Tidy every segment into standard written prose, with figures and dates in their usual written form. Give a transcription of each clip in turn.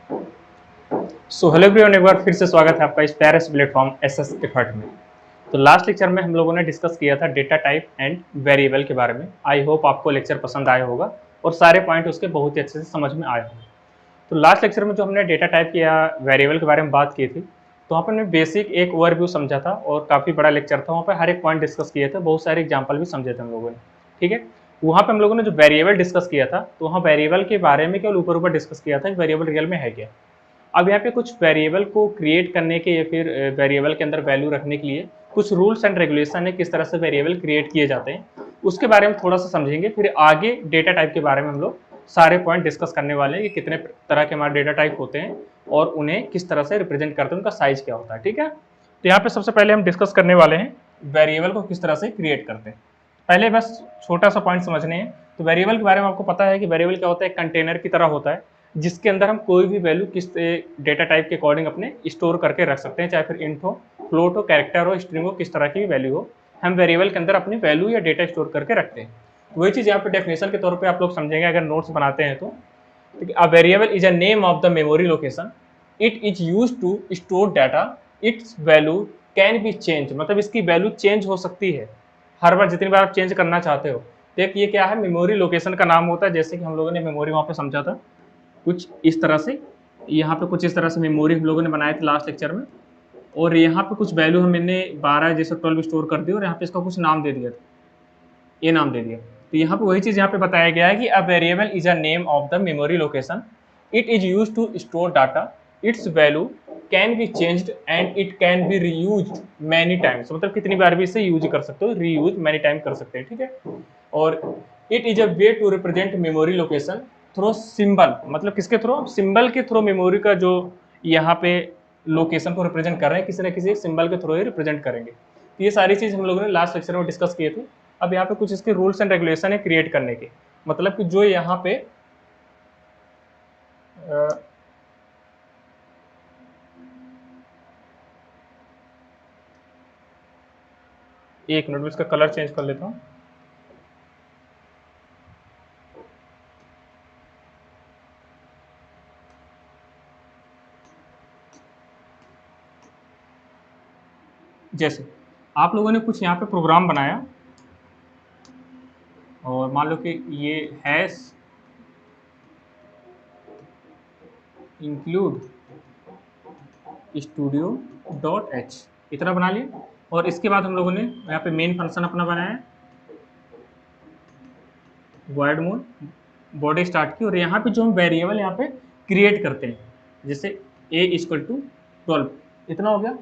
So hello everyone, एक बार फिर से स्वागत है आपका इस प्यारे से प्लेटफॉर्म एसएस एफर्ट में। तो लास्ट लेक्चर में हम लोगों ने डिस्कस किया था डेटा टाइप एंड वेरिएबल के बारे में। आई होप आपको लेक्चर पसंद आया होगा और सारे पॉइंट उसके बहुत ही अच्छे से समझ में आए होंगे। तो लास्ट लेक्चर में जो हमने डेटा टाइप या वेरिएबल के बारे में बात की थी, तो वहाँ पर हमने बेसिक एक ओवरव्यू समझा था और काफ़ी बड़ा लेक्चर था। वहाँ पर हर एक पॉइंट डिस्कस किए थे, बहुत सारे एग्जाम्पल भी समझे थे हम लोगों ने। ठीक है, वहाँ पे हम लोगों ने जो वेरिएबल डिस्कस किया था, तो वहाँ वेरिएबल के बारे में केवल ऊपर ऊपर डिस्कस किया था कि वेरिएबल रियल में है क्या। अब यहाँ पे कुछ वेरिएबल को क्रिएट करने के या फिर वेरिएबल के अंदर वैल्यू रखने के लिए कुछ रूल्स एंड रेगुलेशन है, किस तरह से वेरिएबल क्रिएट किए जाते हैं उसके बारे में थोड़ा सा समझेंगे। फिर आगे डेटा टाइप के बारे में हम लोग सारे पॉइंट डिस्कस करने वाले हैं कि कितने तरह के हमारे डेटा टाइप होते हैं और उन्हें किस तरह से रिप्रेजेंट करते हैं, उनका साइज क्या होता है। ठीक है, तो यहाँ पे सबसे पहले हम डिस्कस करने वाले हैं वेरिएबल को किस तरह से क्रिएट करते हैं। पहले बस छोटा सा पॉइंट समझने हैं। तो वेरिएबल के बारे में आपको पता है कि वेरिएबल क्या होता है, एक कंटेनर की तरह होता है जिसके अंदर हम कोई भी वैल्यू किस डेटा टाइप के अकॉर्डिंग अपने स्टोर करके रख सकते हैं, चाहे फिर इंट हो, फ्लोट हो, कैरेक्टर हो, स्ट्रिंग हो, किस तरह की भी वैल्यू हो, हम वेरिएबल के अंदर अपनी वैल्यू या डेटा स्टोर करके रखते हैं। वही चीज़ यहाँ पे डेफिनेशन के तौर पे आप लोग समझेंगे अगर नोट्स बनाते हैं तो। A variable is a name of the memory location, it is use to store data, its value can be change, मतलब इसकी वैल्यू चेंज हो सकती है हर बार जितनी बार आप चेंज करना चाहते हो। तो एक ये क्या है, मेमोरी लोकेशन का नाम होता है। जैसे कि हम लोगों ने मेमोरी वहाँ पे समझा था कुछ इस तरह से, यहाँ पे कुछ इस तरह से मेमोरी हम लोगों ने बनाए थे लास्ट लेक्चर में। और यहाँ पे कुछ वैल्यू हमने 12 जैसे 12 स्टोर कर दी और यहाँ पे इसका कुछ नाम दे दिया था, ये नाम दे दिया। तो यहाँ पे वही चीज़ यहाँ पे बताया गया है कि a variable is a name of the memory location, it is use to store data, its value can be changed and it can be reused many times, मतलब कितनी बार भी इसे यूज कर सकते हो, रीयूज मैनी टाइम कर सकते हैं। ठीक है, और it is a way to represent memory location through symbol, मतलब किसके थ्रू, सिंबल के थ्रू मेमोरी का जो यहाँ पे लोकेशन को रिप्रेजेंट कर रहे हैं, किसी न किसी सिंबल के थ्रू ही रिप्रेजेंट करेंगे। तो ये सारी चीज हम लोगों ने लास्ट लेक्चर में डिस्कस किए थे। अब यहाँ पे कुछ इसके रूल्स एंड रेगुलेशन है क्रिएट करने के, मतलब कि जो यहाँ पे एक मिनट में इसका कलर चेंज कर लेता हूँ। जैसे आप लोगों ने कुछ यहाँ पे प्रोग्राम बनाया और मान लो कि ये hash include studio dot H, इतना बना लिया। और इसके बाद हम लोगों ने यहाँ पे मेन फंक्शन अपना बनाया, वॉइड मोड, बॉडी स्टार्ट की, और यहाँ पे जो हम वेरिएबल यहाँ पे क्रिएट करते हैं, जैसे a इक्वल टू 12, इतना हो गया।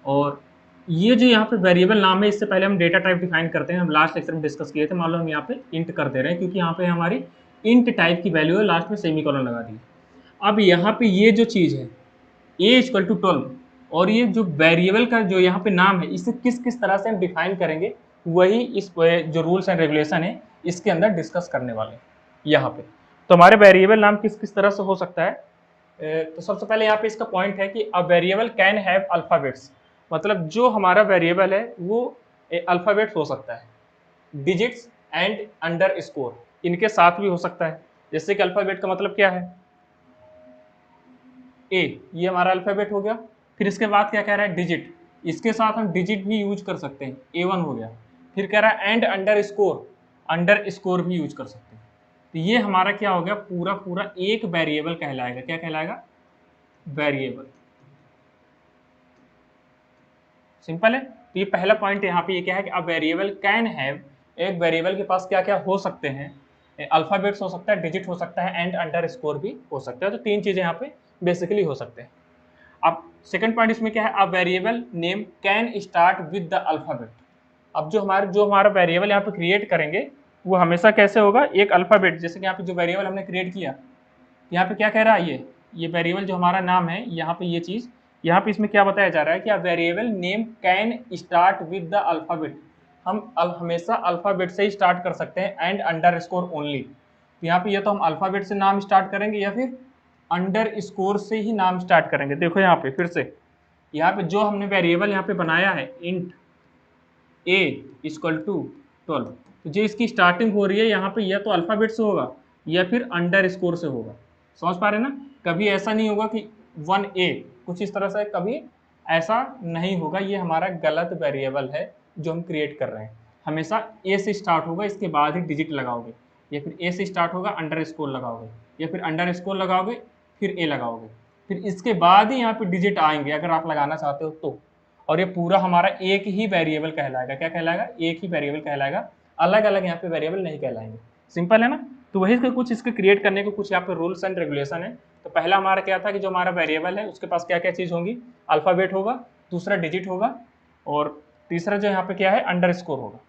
और ये जो यहाँ पे वेरिएबल नाम है, इससे पहले हम डेटा टाइप डिफाइन करते हैं, हम लास्ट लेक्चर में डिस्कस किए थे। मान लो हम यहाँ पे इंट कर दे रहे हैं क्योंकि यहाँ पे हमारी इंट टाइप की वैल्यू है, लास्ट में सेमीकोलन लगा दी। अब यहाँ पे ये जो चीज़ है a इक्वल टू 12, और ये जो वेरिएबल का जो यहाँ पे नाम है, इसे किस किस तरह से हम डिफाइन करेंगे, वही इस जो रूल्स एंड रेगुलेशन है इसके अंदर डिस्कस करने वाले हैं यहाँ पे। तो हमारे वेरिएबल नाम किस किस तरह से हो सकता है। तो सबसे पहले यहाँ पे इसका पॉइंट है कि a variable can have alphabets, मतलब जो हमारा वेरिएबल है वो अल्फाबेट्स हो सकता है, डिजिट्स एंड अंडर स्कोर, इनके साथ भी हो सकता है। जैसे कि अल्फाबेट का मतलब क्या है, ए, ये हमारा अल्फाबेट हो गया। फिर इसके बाद क्या कह रहा है, डिजिट, इसके साथ हम डिजिट भी यूज कर सकते हैं, A1 हो गया। फिर कह रहा है एंड अंडर स्कोर भी यूज कर सकते हैं। तो ये हमारा क्या हो गया, पूरा पूरा एक वेरिएबल कहलाएगा। क्या कहलाएगा, वेरिएबल। सिंपल है। तो ये पहला पॉइंट यहाँ पे ये क्या है कि अब वेरिएबल कैन हैव, एक वेरिएबल के पास क्या क्या हो सकते हैं, अल्फाबेट्स हो सकता है, डिजिट हो सकता है, एंड अंडर स्कोर भी हो सकता है। तो तीन चीजें यहाँ पे बेसिकली हो सकते हैं। अब सेकंड पॉइंट इसमें क्या है, अब variable name can start with the alphabet. अब जो हमारा वेरिएबल यहाँ पे क्रिएट करेंगे वो हमेशा कैसे होगा, एक अल्फाबेट। जैसे कि यहाँ पे जो वेरिएबल हमने क्रिएट किया, यहाँ पे क्या कह रहा है, ये वेरिएबल जो हमारा नाम है, यहाँ पे ये चीज, यहाँ पे इसमें क्या बताया जा रहा है कि variable name can start with the alphabet, हम हमेशा अल्फाबेट से ही स्टार्ट कर सकते हैं, एंड अंडर स्कोर ओनली। तो यहाँ पे ये तो हम अल्फाबेट से नाम स्टार्ट करेंगे या फिर अंडर स्कोर से ही नाम स्टार्ट करेंगे। देखो यहाँ पे फिर से, यहाँ पे जो हमने वेरिएबल यहाँ पे बनाया है इंट a इक्वल टू 12, तो जो इसकी स्टार्टिंग हो रही है यहाँ पे, या तो अल्फाबेट से होगा या फिर अंडर स्कोर से होगा। समझ पा रहे ना, कभी ऐसा नहीं होगा कि 1A, कुछ इस तरह से कभी ऐसा नहीं होगा। ये हमारा गलत वेरिएबल है जो हम क्रिएट कर रहे हैं। हमेशा ए से स्टार्ट होगा, इसके बाद ही डिजिट लगाओगे, या फिर ए से स्टार्ट होगा अंडर स्कोर लगाओगे, या फिर अंडर स्कोर लगाओगे फिर ए लगाओगे, फिर इसके बाद ही यहाँ पे डिजिट आएंगे अगर आप लगाना चाहते हो तो। और ये पूरा हमारा एक ही वेरिएबल कहलाएगा। क्या कहलाएगा? एक ही वेरिएबल कहलाएगा, अलग अलग यहाँ पे वेरिएबल नहीं कहलाएंगे। सिंपल है ना। तो वही कुछ इसके क्रिएट करने के कुछ यहाँ पे रूल्स एंड रेगुलेशन है। तो पहला हमारा क्या था कि जो हमारा वेरिएबल है उसके पास क्या क्या चीज़ होंगी, अल्फाबेट होगा, दूसरा डिजिट होगा, और तीसरा जो यहाँ पे क्या है अंडरस्कोर होगा।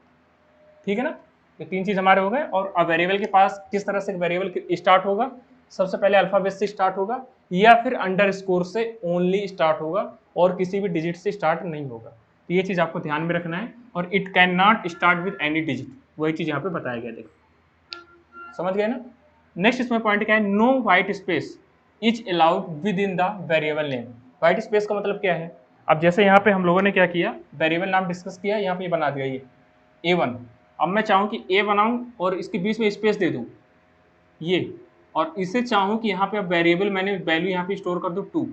ठीक है ना, ये तीन चीज़ हमारे हो गए। और अब वेरिएबल के पास किस तरह से वेरिएबल स्टार्ट होगा, सबसे पहले अल्फाबेट से स्टार्ट होगा या फिर अंडरस्कोर से ओनली स्टार्ट होगा और किसी भी डिजिट से स्टार्ट नहीं होगा। तो ये चीज़ आपको ध्यान में रखना है। और it can not start with any digit, वही चीज़ यहाँ पे बताया गया। देखो समझ गए ना। नेक्स्ट इसमें पॉइंट क्या है, no white space is allowed within the variable name. White space का मतलब क्या है, अब जैसे यहाँ पे हम लोगों ने क्या किया, वेरिएबल नाम डिस्कस किया, यहाँ पे ये बना दिया ये A1। अब मैं चाहूँ कि A बनाऊँ और इसके बीच में स्पेस दे दूँ ये, और इसे चाहूँ कि यहाँ पे अब वेरिएबल मैंने वैल्यू यहाँ पे स्टोर कर दूँ 2,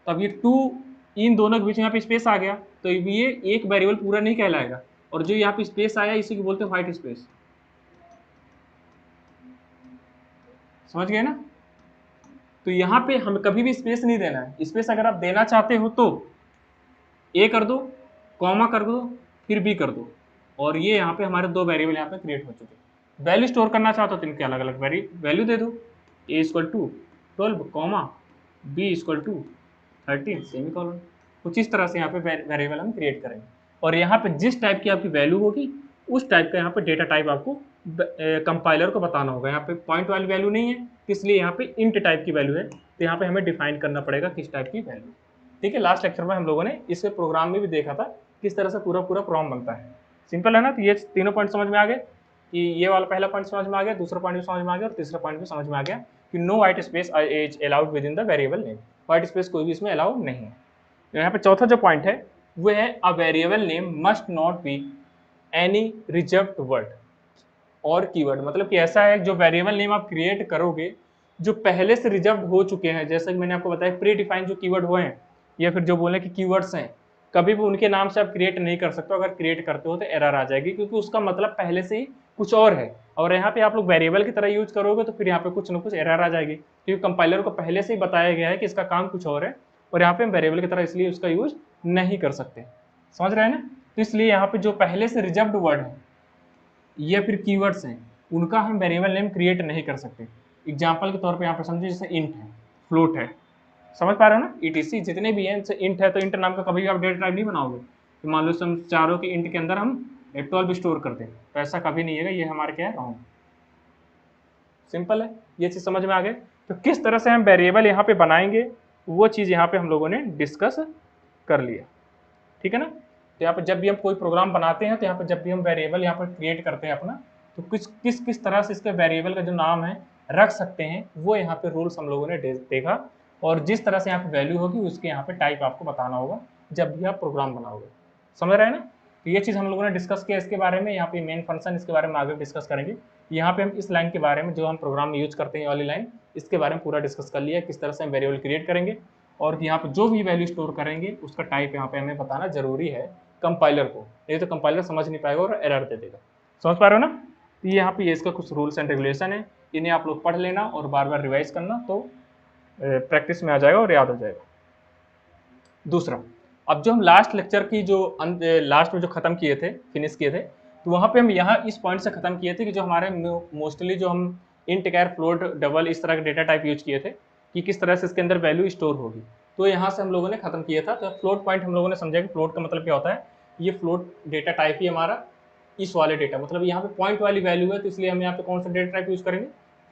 तब ये 2 इन दोनों के बीच में यहाँ पे स्पेस आ गया, तो ये एक वेरिएबल पूरा नहीं कहलाएगा। और जो यहाँ पे स्पेस आया इसी को बोलते हैं व्हाइट स्पेस। समझ गए ना। तो यहाँ पे हमें कभी भी स्पेस नहीं देना है। स्पेस अगर आप देना चाहते हो तो ए कर दो, कॉमा कर दो, फिर बी कर दो, और ये यहाँ पे हमारे दो वेरिएबल यहाँ पे क्रिएट हो चुके हैं। वैल्यू स्टोर करना चाहते हो तो इनके अलग अलग वैल्यू दे दो, a equal to 12 comma b equal to 13 semicolon. कुछ इस तरह से यहाँ पे वेरिएबल हम क्रिएट करेंगे। और यहाँ पे जिस टाइप की आपकी वैल्यू होगी उस टाइप का यहाँ पे डेटा टाइप आपको कंपाइलर को बताना होगा। यहाँ पे पॉइंट वाली वैल्यू नहीं है, इसलिए यहाँ पे इंट टाइप की वैल्यू है, तो यहाँ पे हमें डिफाइन करना पड़ेगा किस टाइप की वैल्यू। ठीक है, लास्ट लेक्चर में हम लोगों ने इस प्रोग्राम में भी देखा था किस तरह से पूरा प्रोग्राम बनता है। सिंपल है ना। तो ये तीनों पॉइंट समझ में आ गए कि ये वाला पहला पॉइंट समझ में आ गया, दूसरा पॉइंट भी समझ में आ गया, और तीसरा पॉइंट भी समझ में आ गया कि no white space is allowed within the variable name. White space कोई भी इसमें अलाउड नहीं है। यहाँ पे चौथा जो पॉइंट है वो है अ variable name must not be any reserved word और कीवर्ड। मतलब कि ऐसा है जो वेरिएबल नेम आप क्रिएट करोगे जो पहले से रिजर्व्ड हो चुके हैं, जैसे कि मैंने आपको बताया प्री डिफाइन जो कीवर्ड हुए हैं या फिर जो बोले कि कीवर्ड्स हैं, कभी भी उनके नाम से आप क्रिएट नहीं कर सकते। अगर क्रिएट करते हो तो एरर आ जाएगी, क्योंकि उसका मतलब पहले से ही कुछ और है। और यहाँ पे आप लोग वेरिएबल की तरह यूज करोगे तो फिर यहाँ पे कुछ ना कुछ एरर आ जाएगी, क्योंकि कंपाइलर को पहले से ही बताया गया है कि इसका काम कुछ और है, और यहाँ पे हम वेरिएबल की तरह इसलिए उसका यूज नहीं कर सकते। समझ रहे हैं ना। तो इसलिए यहाँ पे जो पहले से रिजर्व्ड वर्ड है या फिर कीवर्ड्स हैं उनका हम वेरिएबल नेम क्रिएट नहीं कर सकते। एग्जाम्पल के तौर पे यहाँ पे समझिए जैसे इंट है, फ्लोट है, समझ पा रहे हो ना। ईटीसी जितने भी हैं जैसे इंट है, तो इंट नाम का कभी भी आप डेटा टाइप नहीं बनाओगे कि मान लो हम चारों के इंट के अंदर हम 12 स्टोर करते हैं, तो ऐसा कभी नहीं है। ये हमारे क्या है, रॉन्ग। सिंपल है, ये चीज़ समझ में आ गए। तो किस तरह से हम वेरिएबल यहाँ पे बनाएंगे वो चीज़ यहाँ पे हम लोगों ने डिस्कस कर लिया। ठीक है ना। तो यहाँ पर जब भी हम कोई प्रोग्राम बनाते हैं तो यहाँ पर जब भी हम वेरिएबल यहाँ पर क्रिएट करते हैं अपना, तो किस तरह से इसके वेरिएबल का जो नाम है रख सकते हैं वो यहाँ पे रूल्स हम लोगों ने देखा। और जिस तरह से यहाँ पे वैल्यू होगी उसके यहाँ पे टाइप आपको बताना होगा जब भी आप प्रोग्राम बनाओगे। समझ रहे हैं ना। तो ये चीज़ हम लोगों ने डिस्कस किया इसके बारे में। यहाँ पे मेन फंक्शन इसके बारे में आगे डिस्कस करेंगे। यहाँ पे हम इस लाइन के बारे में जो हम प्रोग्राम में यूज करते हैं वाली लाइन, इसके बारे में पूरा डिस्कस कर लिया किस तरह से हम वेरिएबल क्रिएट करेंगे, और यहाँ पे जो भी वैल्यू स्टोर करेंगे उसका टाइप यहाँ पे हमें बताना जरूरी है कंपाइलर को, नहीं तो कंपाइलर समझ नहीं पाएगा और एरर दे देगा। समझ पा रहे हो ना। तो यहाँ पे इसका कुछ रूल्स एंड रेगुलेशन है, इन्हें आप लोग पढ़ लेना और बार बार रिवाइज करना, तो प्रैक्टिस में आ जाएगा और याद हो जाएगा। दूसरा, अब जो हम लास्ट लेक्चर की जो लास्ट में जो खत्म किए थे, फिनिश किए थे, तो वहाँ पे हम यहाँ इस पॉइंट से खत्म किए थे कि जो हमारे मोस्टली जो हम इंट, कैर, फ्लोट, डबल इस तरह के डेटा टाइप यूज किए थे कि किस तरह से इसके अंदर वैल्यू स्टोर होगी, तो यहाँ से हम लोगों ने खत्म किया था। तो फ्लोट पॉइंट हम लोगों ने समझा कि फ्लोट का मतलब क्या होता है, ये फ्लोट डेटा टाइप ही हमारा इस वाले डेटा, मतलब यहाँ पे पॉइंट वाली वैल्यू है, तो इसलिए हम यहाँ पे कौन सा डेटा टाइप यूज करेंगे,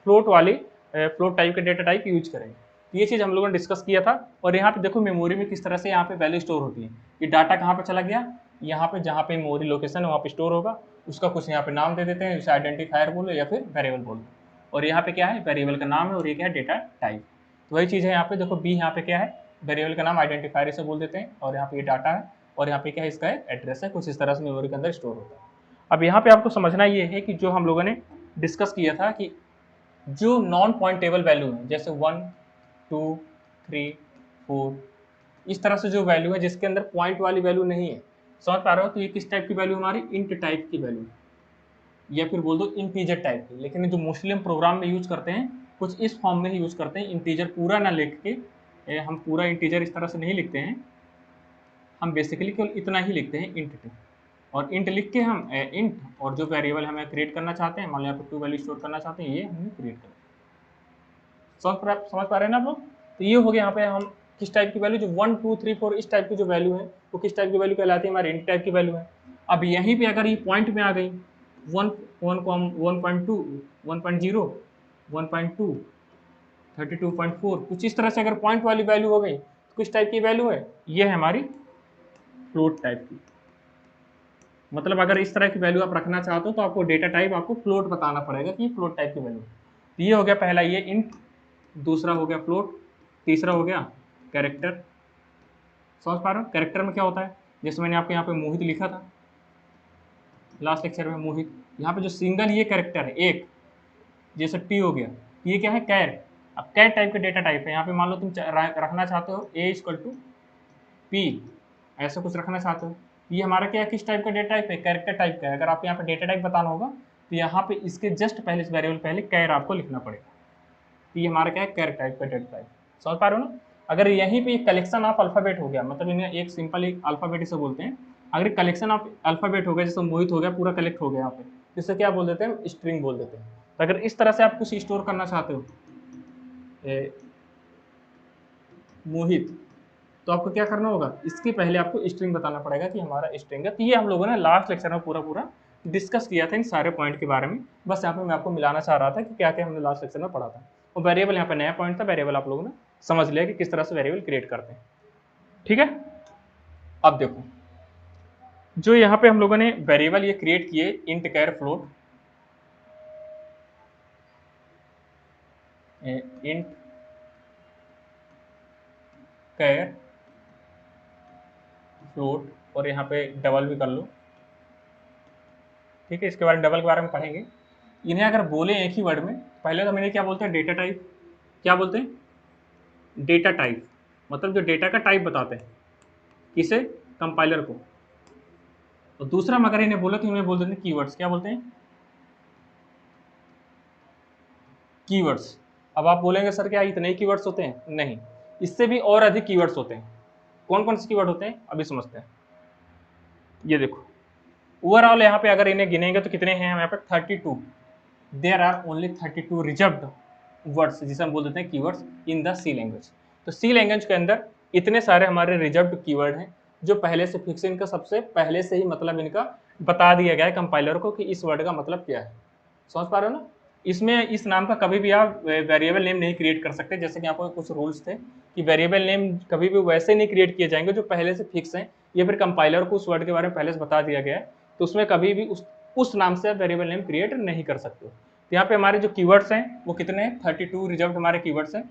फ्लोट टाइप का डेटा टाइप यूज करेंगे। ये चीज़ हम लोगों ने डिस्कस किया था। और यहाँ पे देखो मेमोरी में किस तरह से यहाँ पे वैल्यू स्टोर होती है। ये डाटा कहाँ पे चला गया, यहाँ पे जहाँ पे मेमोरी लोकेशन है वहाँ पे स्टोर होगा, उसका कुछ यहाँ पे नाम दे देते हैं, जैसे आइडेंटिफायर बोलो या फिर वेरिएबल बोलो, और यहाँ पे क्या है, वेरिएबल का नाम है, और ये क्या है, डेटा टाइप। तो वही चीज़ है यहाँ पे देखो, बी यहाँ पे क्या है, वेरिएबल का नाम आइडेंटिफायर से बोल देते हैं, और यहाँ पे ये डाटा है, और यहाँ पे क्या है, इसका एड्रेस है, कुछ इस तरह से मेमोरी के अंदर स्टोर होता है। अब यहाँ पे आपको समझना ये है कि जो हम लोगों ने डिस्कस किया था कि जो नॉन पॉइंटेबल वैल्यू है, जैसे 1 2 3 4, इस तरह से जो वैल्यू है जिसके अंदर पॉइंट वाली वैल्यू नहीं है, समझ पा रहे हो? तो ये किस टाइप की वैल्यू हमारी? इंट टाइप की वैल्यू, या फिर बोल दो इंटीजर टाइप की। लेकिन जो मोस्टली हम प्रोग्राम में यूज करते हैं कुछ इस फॉर्म में ही यूज करते हैं, इंटीजर पूरा ना लिख के, हम पूरा इंटीजर इस तरह से नहीं लिखते हैं, हम बेसिकली केवल इतना ही लिखते हैं इंट टू, और इंट लिख के हम इंट और जो वेरिएबल हमें क्रिएट करना चाहते हैं, मान लो यहाँ पे 2 वैल्यू स्टोर करना चाहते हैं, ये हमें क्रिएट करना है। समझ पा रहे हैं ना आप लोग? तो ये हो गया यहाँ पे हम किस टाइप की वैल्यू, जो 1 2 3 4 इस टाइप की जो वैल्यू है वो किस टाइप की वैल्यू कहलाती है? हमारी इंट टाइप की वैल्यू है। अब यहीं पे अगर ये पॉइंट में आ गई 1 1.2 1.0 1.2 32.4 कुछ इस तरह से अगर पॉइंट वाली वैल्यू हो गई तो किस टाइप की वैल्यू है? ये है हमारी फ्लोट टाइप की। मतलब अगर इस तरह की वैल्यू आप रखना चाहते हो तो आपको डेटा टाइप आपको फ्लोट बताना पड़ेगा कि फ्लोट टाइप की वैल्यू। तो ये हो गया पहला, ये इंट, दूसरा हो गया फ्लोट, तीसरा हो गया कैरेक्टर। समझ पा रहे हो? कैरेक्टर में क्या होता है? जैसे मैंने आपको यहाँ पे मोहित लिखा था लास्ट लेक्चर में, मोहित, यहाँ पे जो सिंगल ये कैरेक्टर है एक, जैसे टी हो गया, ये क्या है? कैर। अब कैर टाइप का डेटा टाइप है, यहाँ पे मान लो तुम रखना चाहते हो ए इक्वल टू पी, ऐसा कुछ रखना चाहते हो, ये हमारा क्या है? किस टाइप का डेटा टाइप है? कैरेक्टर टाइप का है। अगर आप यहाँ पे डेटा टाइप बताना होगा तो यहाँ पे इसके जस्ट पहले इस वेरिएबल पहले कैर आपको लिखना पड़ेगा। तो ये हमारा क्या है? कैर टाइप का डेटा टाइप। समझ पा रहे हो ना? अगर यहीं पे कलेक्शन ऑफ अल्फाबेट हो गया, मतलब इन्हें एक सिंपल एक अल्फाबेट इसे बोलते हैं, अगर कलेक्शन ऑफ अल्फाबेट हो गया, जैसे मोहित हो गया पूरा कलेक्ट हो गया यहाँ पे, जिससे क्या बोल देते हैं? स्ट्रिंग बोल देते हैं। तो अगर इस तरह से आप कुछ स्टोर करना चाहते हो मोहित, तो आपको क्या करना होगा? इसके पहले आपको स्ट्रिंग बताना पड़ेगा कि हमारा स्ट्रिंग है। तो ये हम लोगों ने लास्ट लेक्चर में पूरा पूरा डिस्कस किया था इन सारे पॉइंट के बारे में। बस यहाँ पे मैं आपको मिलाना चाह रहा था कि क्या क्या हमने लास्ट लेक्चर में पढ़ा था। और वेरिएबल यहाँ पे नया पॉइंट था, वेरिएबल आप लोगों ने समझ लिया कि किस तरह से वेरिएबल क्रिएट करते हैं। ठीक है, अब देखो जो यहाँ पे हम लोगों ने वेरिएबल ये क्रिएट किए, इंट कैर फ्लोट, इंट कैर फ्लोट, और यहाँ पे डबल भी कर लो। ठीक है, इसके बारे में डबल के बारे में पढ़ेंगे। इन्हें अगर बोले एक ही वर्ड में, पहले तो मैंने क्या बोलते हैं? Data type. क्या बोलते हैं? डेटा टाइप, मतलब जो डेटा का टाइप बताते हैं, किसे? कंपाइलर को। और दूसरा अगर इन्हें बोला तो इन्हें बोल देते हैं कीवर्ड्स। क्या बोलते हैं? कीवर्ड्स। अब आप बोलेंगे सर क्या इतने ही कीवर्ड्स होते हैं? नहीं, इससे भी और अधिक कीवर्ड्स होते हैं। कौन कौन से कीवर्ड होते हैं अभी समझते हैं। ये देखो, ओवरऑल यहाँ पे अगर इन्हें गिनेंगे तो कितने हैं? यहाँ पे 32। There are only 32 reserved words, जिसे हम बोल देते हैं keywords in the C language. तो सी लैंग्वेज के अंदर इतने सारे हमारे रिजर्व्ड कीवर्ड हैं जो पहले से फिक्स, इनका सबसे पहले से ही मतलब इनका बता दिया गया है कंपाइलर को कि इस वर्ड का मतलब क्या है। समझ पा रहे हो ना? इसमें इस नाम का कभी भी आप वेरिएबल नेम नहीं क्रिएट कर सकते। जैसे कि आपको कुछ रूल्स थे कि वेरिएबल नेम कभी भी वैसे नहीं क्रिएट किए जाएंगे जो पहले से फिक्स हैं, या फिर कंपाइलर को उस वर्ड के बारे में पहले से बता दिया गया है, तो उसमें कभी भी उस नाम से आप वेरिएबल नेम क्रिएट नहीं कर सकते हो। तो यहाँ पे हमारे जो कीवर्ड्स हैं वो कितने हैं? 32 रिजर्व्ड हमारे कीवर्ड्स हैं।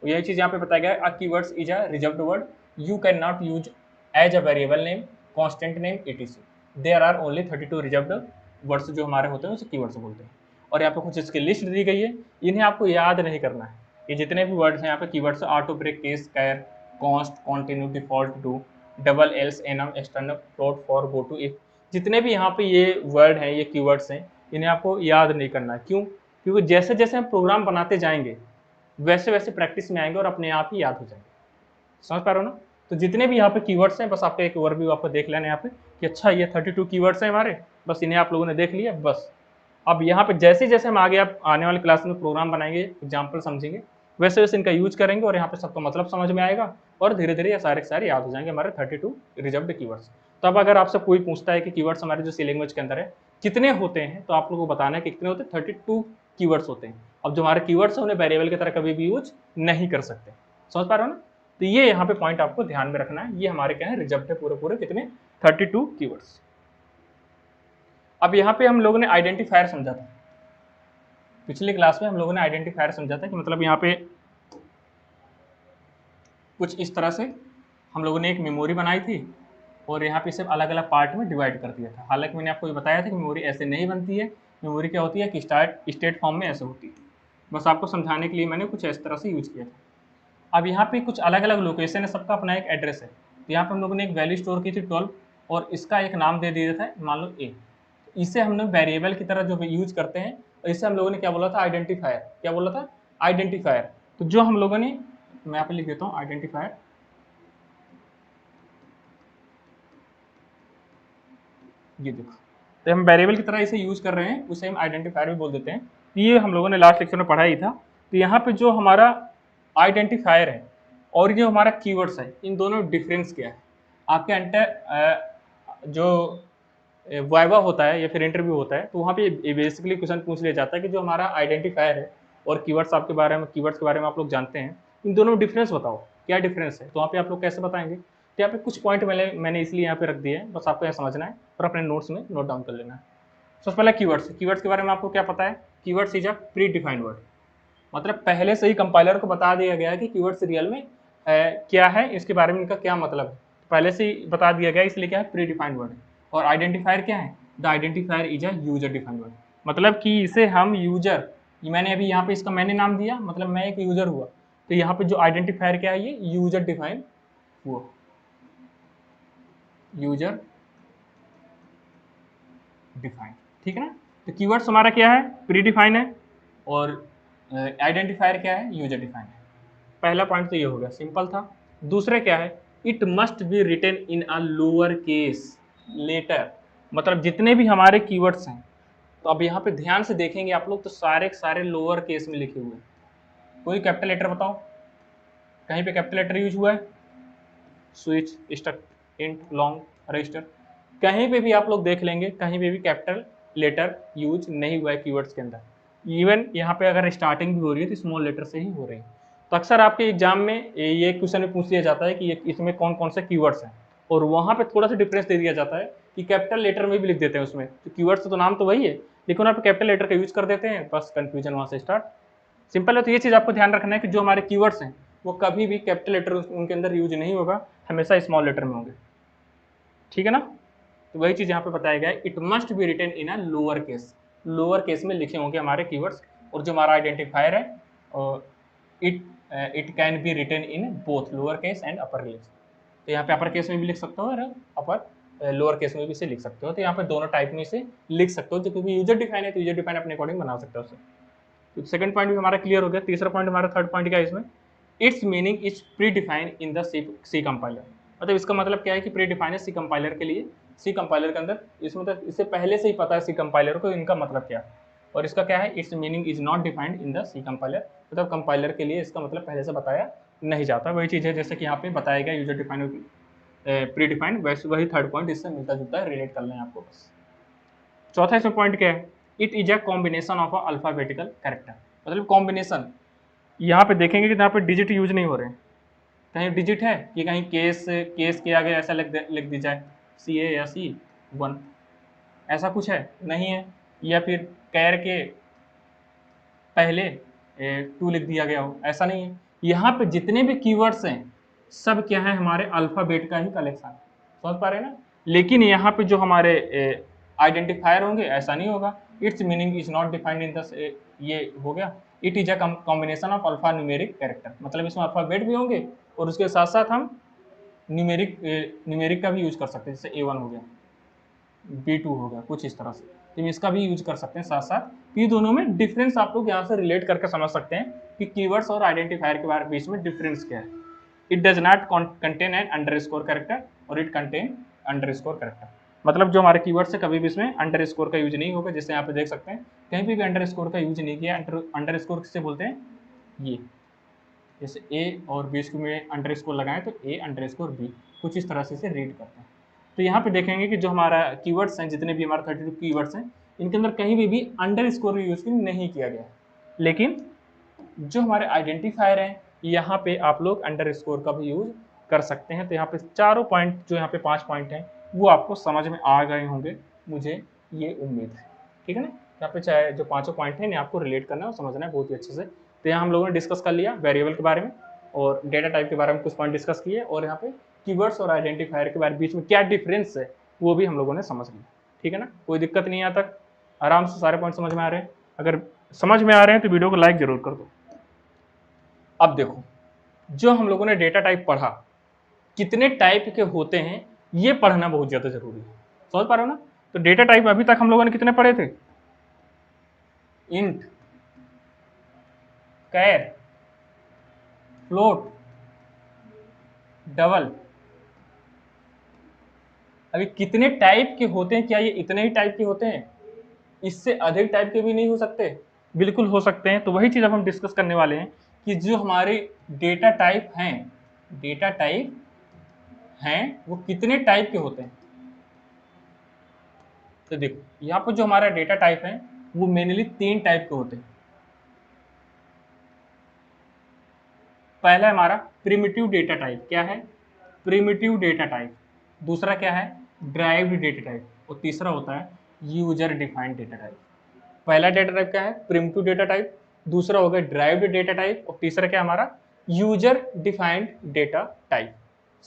यही चीज़ यहाँ पे बताया गया है, a keywords is a reserved word you can not use as a variable name, constant name, etc। There are only 32 reserved words जो हमारे होते हैं उसे कीवर्ड्स बोलते हैं। और यहाँ पे कुछ इसकी लिस्ट दी गई है, इन्हें आपको याद नहीं करना है। ये जितने भी वर्ड्स हैं यहाँ पे keywords, auto break, case, char, const, continue, default, do, double, else, enum, external, float, for, go to, if, जितने भी यहाँ पे ये वर्ड हैं, ये कीवर्ड्स हैं, इन्हें आपको याद नहीं करना है। क्यों? क्योंकि जैसे जैसे हम प्रोग्राम बनाते जाएंगे वैसे वैसे प्रैक्टिस में आएंगे और अपने आप ही याद हो जाएंगे। समझ पा रहे हो ना? तो जितने भी यहाँ पे कीवर्ड्स हैं, बस आपका एक ओवरव्यू आपको देख लेना है यहाँ पे कि अच्छा ये 32 कीवर्ड्स हैं हमारे, बस इन्हें आप लोगों ने देख लिया बस। अब यहाँ पे जैसे जैसे हम आगे आप आने वाले क्लास में प्रोग्राम बनाएंगे, एग्जाम्पल समझेंगे, वैसे वैसे इनका यूज करेंगे और यहाँ पे सबका मतलब समझ में आएगा और धीरे धीरे ये सारे के सारे याद हो जाएंगे हमारे 32 रिजर्व्ड कीवर्ड्स। तो अब अगर आपसे कोई पूछता है कि कीवर्ड्स हमारे जो सी लैंग्वेज के अंदर है कितने होते हैं, तो आप लोगों को बताना है कि कितने होते हैं? 32 कीवर्ड्स होते हैं। अब जो हमारे कीवर्ड्स हैं उन्हें वेरिएबल की तरह कभी भी यूज नहीं कर सकते। समझ पा रहे हो ना? तो ये यहाँ पे पॉइंट आपको ध्यान में रखना है। ये हमारे क्या है? रिजर्व्ड है पूरे पूरे कितने? 32 कीवर्ड्स। अब यहाँ पे हम लोगों ने आइडेंटिफायर समझा था, पिछली क्लास में हम लोगों ने आइडेंटिफायर समझा था कि मतलब यहाँ पे कुछ इस तरह से हम लोगों ने एक मेमोरी बनाई थी और यहाँ पे सिर्फ अलग अलग पार्ट में डिवाइड कर दिया था। हालांकि मैंने आपको ये बताया था कि मेमोरी ऐसे नहीं बनती है, मेमोरी क्या होती है कि स्टेट फॉर्म में ऐसे होती है। बस आपको समझाने के लिए मैंने कुछ इस तरह से यूज किया था। अब यहाँ पे कुछ अलग अलग लोकेशन है, सबका अपना एक एड्रेस है। तो यहाँ पे हम लोगों ने एक वैल्यू स्टोर की थी 12 और इसका एक नाम दे दिया था मान लो ए। इसे हमने वेरिएबल की तरह जो यूज करते हैं, और इसे हम लोगों ने क्या बोला था, आइडेंटिफायर। क्या बोला था, आइडेंटिफायर। तो जो हम लोगों ने, मैं यहाँ पे लिख देता हूँ आइडेंटिफायर, ये देखो, तो हम वेरिएबल की तरह इसे यूज कर रहे हैं, उसे हम आइडेंटिफायर भी बोल देते हैं। तो ये हम लोगों ने लास्ट लेक्चर में पढ़ा ही था। तो यहाँ पे जो हमारा आइडेंटिफायर है और जो हमारा कीवर्ड्स है, इन दोनों डिफरेंस क्या है। आपके अंटर जो वाइवा होता है या फिर इंटरव्यू होता है, तो वहाँ पे बेसिकली क्वेश्चन पूछ लिया जाता है कि जो हमारा आइडेंटिफायर है और कीवर्ड्स आपके बारे में, कीवर्ड्स के बारे में आप लोग जानते हैं, इन दोनों में डिफरेंस बताओ, क्या डिफरेंस है। तो वहाँ पे आप लोग कैसे बताएंगे। तो यहाँ पे कुछ पॉइंट मैंने इसलिए यहाँ पे रख दिए हैं, बस आपको यह समझना है और अपने नोट्स में नोट डाउन कर लेना है। सबसे पहले कीवर्ड्स। कीवर्ड्स के बारे में आपको क्या पता है, keywords is a pre defined word. मतलब पहले से ही कंपाइलर को बता दिया गया है कि कीवर्ड्स रियल में क्या है, इसके बारे में इनका क्या मतलब है, पहले से ही बता दिया गया, इसलिए क्या है, प्री डिफाइंड वर्ड है। और आइडेंटिफायर क्या है, the identifier is a user defined word. मतलब कि इसे हम यूजर, मैंने अभी यहाँ पे इसका मैंने नाम दिया, मतलब मैं एक यूजर हुआ, तो यहाँ पे जो आइडेंटिफायर क्या है, ये यूजर डिफाइंड हुआ, यूजर डिफाइंड। ठीक है ना। तो कीवर्ड्स हमारा क्या है, प्री डिफाइन है, और आइडेंटिफायर क्या है, यूजर डिफाइंड है। पहला पॉइंट तो ये हो गया, सिंपल था। दूसरा क्या है, it must be written in a lower case letter. मतलब जितने भी हमारे कीवर्ड्स हैं, तो अब यहाँ पे ध्यान से देखेंगे आप लोग, तो सारे के सारे लोअर केस में लिखे हुए हैं। कोई कैपिटल लेटर बताओ, कहीं पे कैपिटल लेटर यूज हुआ है, switch, struct, int, long, register, कहीं पे भी आप लोग देख लेंगे, कहीं पे भी कैपिटल लेटर यूज नहीं हुआ है कीवर्ड्स के अंदर। इवन यहाँ पे अगर स्टार्टिंग भी हो रही है तो स्मॉल लेटर से ही हो रही है। तो अक्सर आपके एग्जाम में ये क्वेश्चन में पूछ लिया जाता है कि इसमें कौन कौन से कीवर्ड्स हैं, और वहाँ पे थोड़ा सा डिफरेंस दे दिया जाता है कि कैपिटल लेटर में भी लिख देते हैं उसमें, तो कीवर्ड्स तो नाम तो वही है, लेकिन वहाँ पे कैपिटल लेटर का यूज कर देते हैं, बस कंफ्यूजन वहाँ से स्टार्ट। सिंपल है। तो ये चीज़ आपको ध्यान रखना है कि जो हमारे कीवर्ड्स हैं वो कभी भी कैपिटल लेटर उनके अंदर यूज नहीं होगा, हमेशा स्मॉल लेटर में होंगे। ठीक है ना। तो वही चीज़ यहाँ पे बताया गया है, it must be written in a lower case. Lower case में लिखे होंगे हमारे कीवर्ड्स, और जो हमारा आइडेंटिफायर है it can be written in both lower case and upper case. तो यहाँ पे अपर केस में भी लिख सकते हो और अपर लोअर केस में भी इसे लिख सकते हो। तो यहाँ पे दोनों टाइप में इसे लिख सकते हो, जो क्योंकि यूजर डिफाइन है तो यूजर डिफाइन अपने अकॉर्डिंग बना सकते हो उसे। तो सेकंड पॉइंट भी हमारा क्लियर हो गया। तीसरा पॉइंट हमारा, थर्ड पॉइंट क्या है इसमें, its meaning is predefine in the C compiler. मतलब इसका मतलब क्या है कि प्री डिफाइन है सी कंपाइलर के लिए, सी कंपाइलर के अंदर, इसमें मतलब इससे पहले से ही पता है सी कंपाइलर को इनका मतलब क्या है। और इसका क्या है, its meaning is not defined in the C compiler. मतलब कंपाइलर के लिए इसका मतलब पहले से बताया नहीं जाता। वही चीज़ है जैसे कि यहाँ पे बताया गया यूजर डिफाइंड प्री डिफाइंड, वैसे वही थर्ड पॉइंट इससे मिलता जुलता है, रिलेट कर लें आपको बस। चौथा इसमें पॉइंट क्या है, it is a combination of a alphabetical character. मतलब कॉम्बिनेशन, यहाँ पे देखेंगे कि यहाँ पे डिजिट यूज नहीं हो रहे हैं, कहीं डिजिट है कि कहीं केस केस के आगे ऐसा लिख दी जाए CA या C1, ऐसा कुछ है नहीं है। या फिर कैर के पहले 2 लिख दिया गया हो, ऐसा नहीं है। यहाँ पे जितने भी कीवर्ड्स हैं सब क्या है, हमारे अल्फाबेट का ही कलेक्शन, समझ पा रहे हैं ना। लेकिन यहाँ पे जो हमारे आइडेंटिफायर होंगे ऐसा नहीं होगा, it's meaning is not defined in the, ये हो गया, it is a combination of alpha numeric character. मतलब इसमें अल्फाबेट भी होंगे और उसके साथ साथ हम न्यूमेरिक का भी यूज कर सकते हैं, जैसे A1 हो गया, B2 हो गया, कुछ इस तरह से। तो इसका भी यूज कर सकते हैं साथ साथ। ये दोनों में डिफरेंस आप लोग यहाँ से रिलेट करके समझ सकते हैं कि कीवर्ड्स और आइडेंटिफायर के बारे बीच में डिफरेंस क्या है। It does not contain an underscore character और इट कंटेन अंडरस्कोर कैरेक्टर। मतलब जो हमारे कीवर्ड्स है कभी भी इसमें अंडरस्कोर का यूज नहीं होगा, जैसे यहाँ पे देख सकते हैं कहीं भी अंडरस्कोर का यूज नहीं किया। अंडरस्कोर किससे बोलते हैं, ये जैसे A और B में अंडरस्कोर लगाएं तो A_B, कुछ इस तरह से इसे रीड करते हैं। तो यहाँ पे देखेंगे कि जो हमारा कीवर्ड्स हैं, जितने भी हमारे 32 कीवर्ड्स हैं, इनके अंदर कहीं भी अंडरस्कोर यूज नहीं किया गया। लेकिन जो हमारे आइडेंटिफायर हैं, यहाँ पे आप लोग अंडरस्कोर का भी यूज कर सकते हैं। तो यहाँ पे चारों पॉइंट, जो यहाँ पे 5 पॉइंट हैं, वो आपको समझ में आ गए होंगे, मुझे ये उम्मीद है। ठीक है ना। यहाँ पे चाहे जो 5 पॉइंट हैं, इन्हें आपको रिलेट करना है और समझना है बहुत ही अच्छे से। तो यहाँ हम लोगों ने डिस्कस कर लिया वेरिएबल के बारे में और डेटा टाइप के बारे में कुछ पॉइंट डिस्कस किए, और यहाँ पे कीवर्ड्स और आइडेंटिफायर के बारे बीच में क्या डिफरेंस है वो भी हम लोगों ने समझ लिया। ठीक है ना। कोई दिक्कत नहीं है, यहाँ तक आराम से सारे पॉइंट समझ में आ रहे हैं। अगर समझ में आ रहे हैं तो वीडियो को लाइक जरूर कर दो। अब देखो, जो हम लोगों ने डेटा टाइप पढ़ा, कितने टाइप के होते हैं ये पढ़ना बहुत ज्यादा जरूरी है। समझ पा रहे हो ना? तो डेटा टाइप अभी तक हम लोगों ने कितने पढ़े थे? इंट, कैर, फ्लोट, डबल। अभी कितने टाइप के होते हैं? क्या ये इतने ही टाइप के होते हैं? इससे अधिक टाइप के भी नहीं हो सकते? बिल्कुल हो सकते हैं। तो वही चीज अब हम डिस्कस करने वाले हैं कि जो हमारे डेटा टाइप हैं, डेटा टाइप हैं वो कितने टाइप के होते हैं। तो देखो यहाँ पर जो हमारा डेटा टाइप है वो मेनली 3 टाइप के होते हैं। पहला हमारा प्रिमिटिव डेटा टाइप। क्या है? Primitive data type. दूसरा क्या है? Derived data type. और तीसरा होता है यूजर डिफाइंड डेटा टाइप। पहला डेटा टाइप क्या है? Primitive data type. दूसरा हो गया ड्राइव्ड डेटा टाइप। और तीसरा क्या हमारा? User defined data type.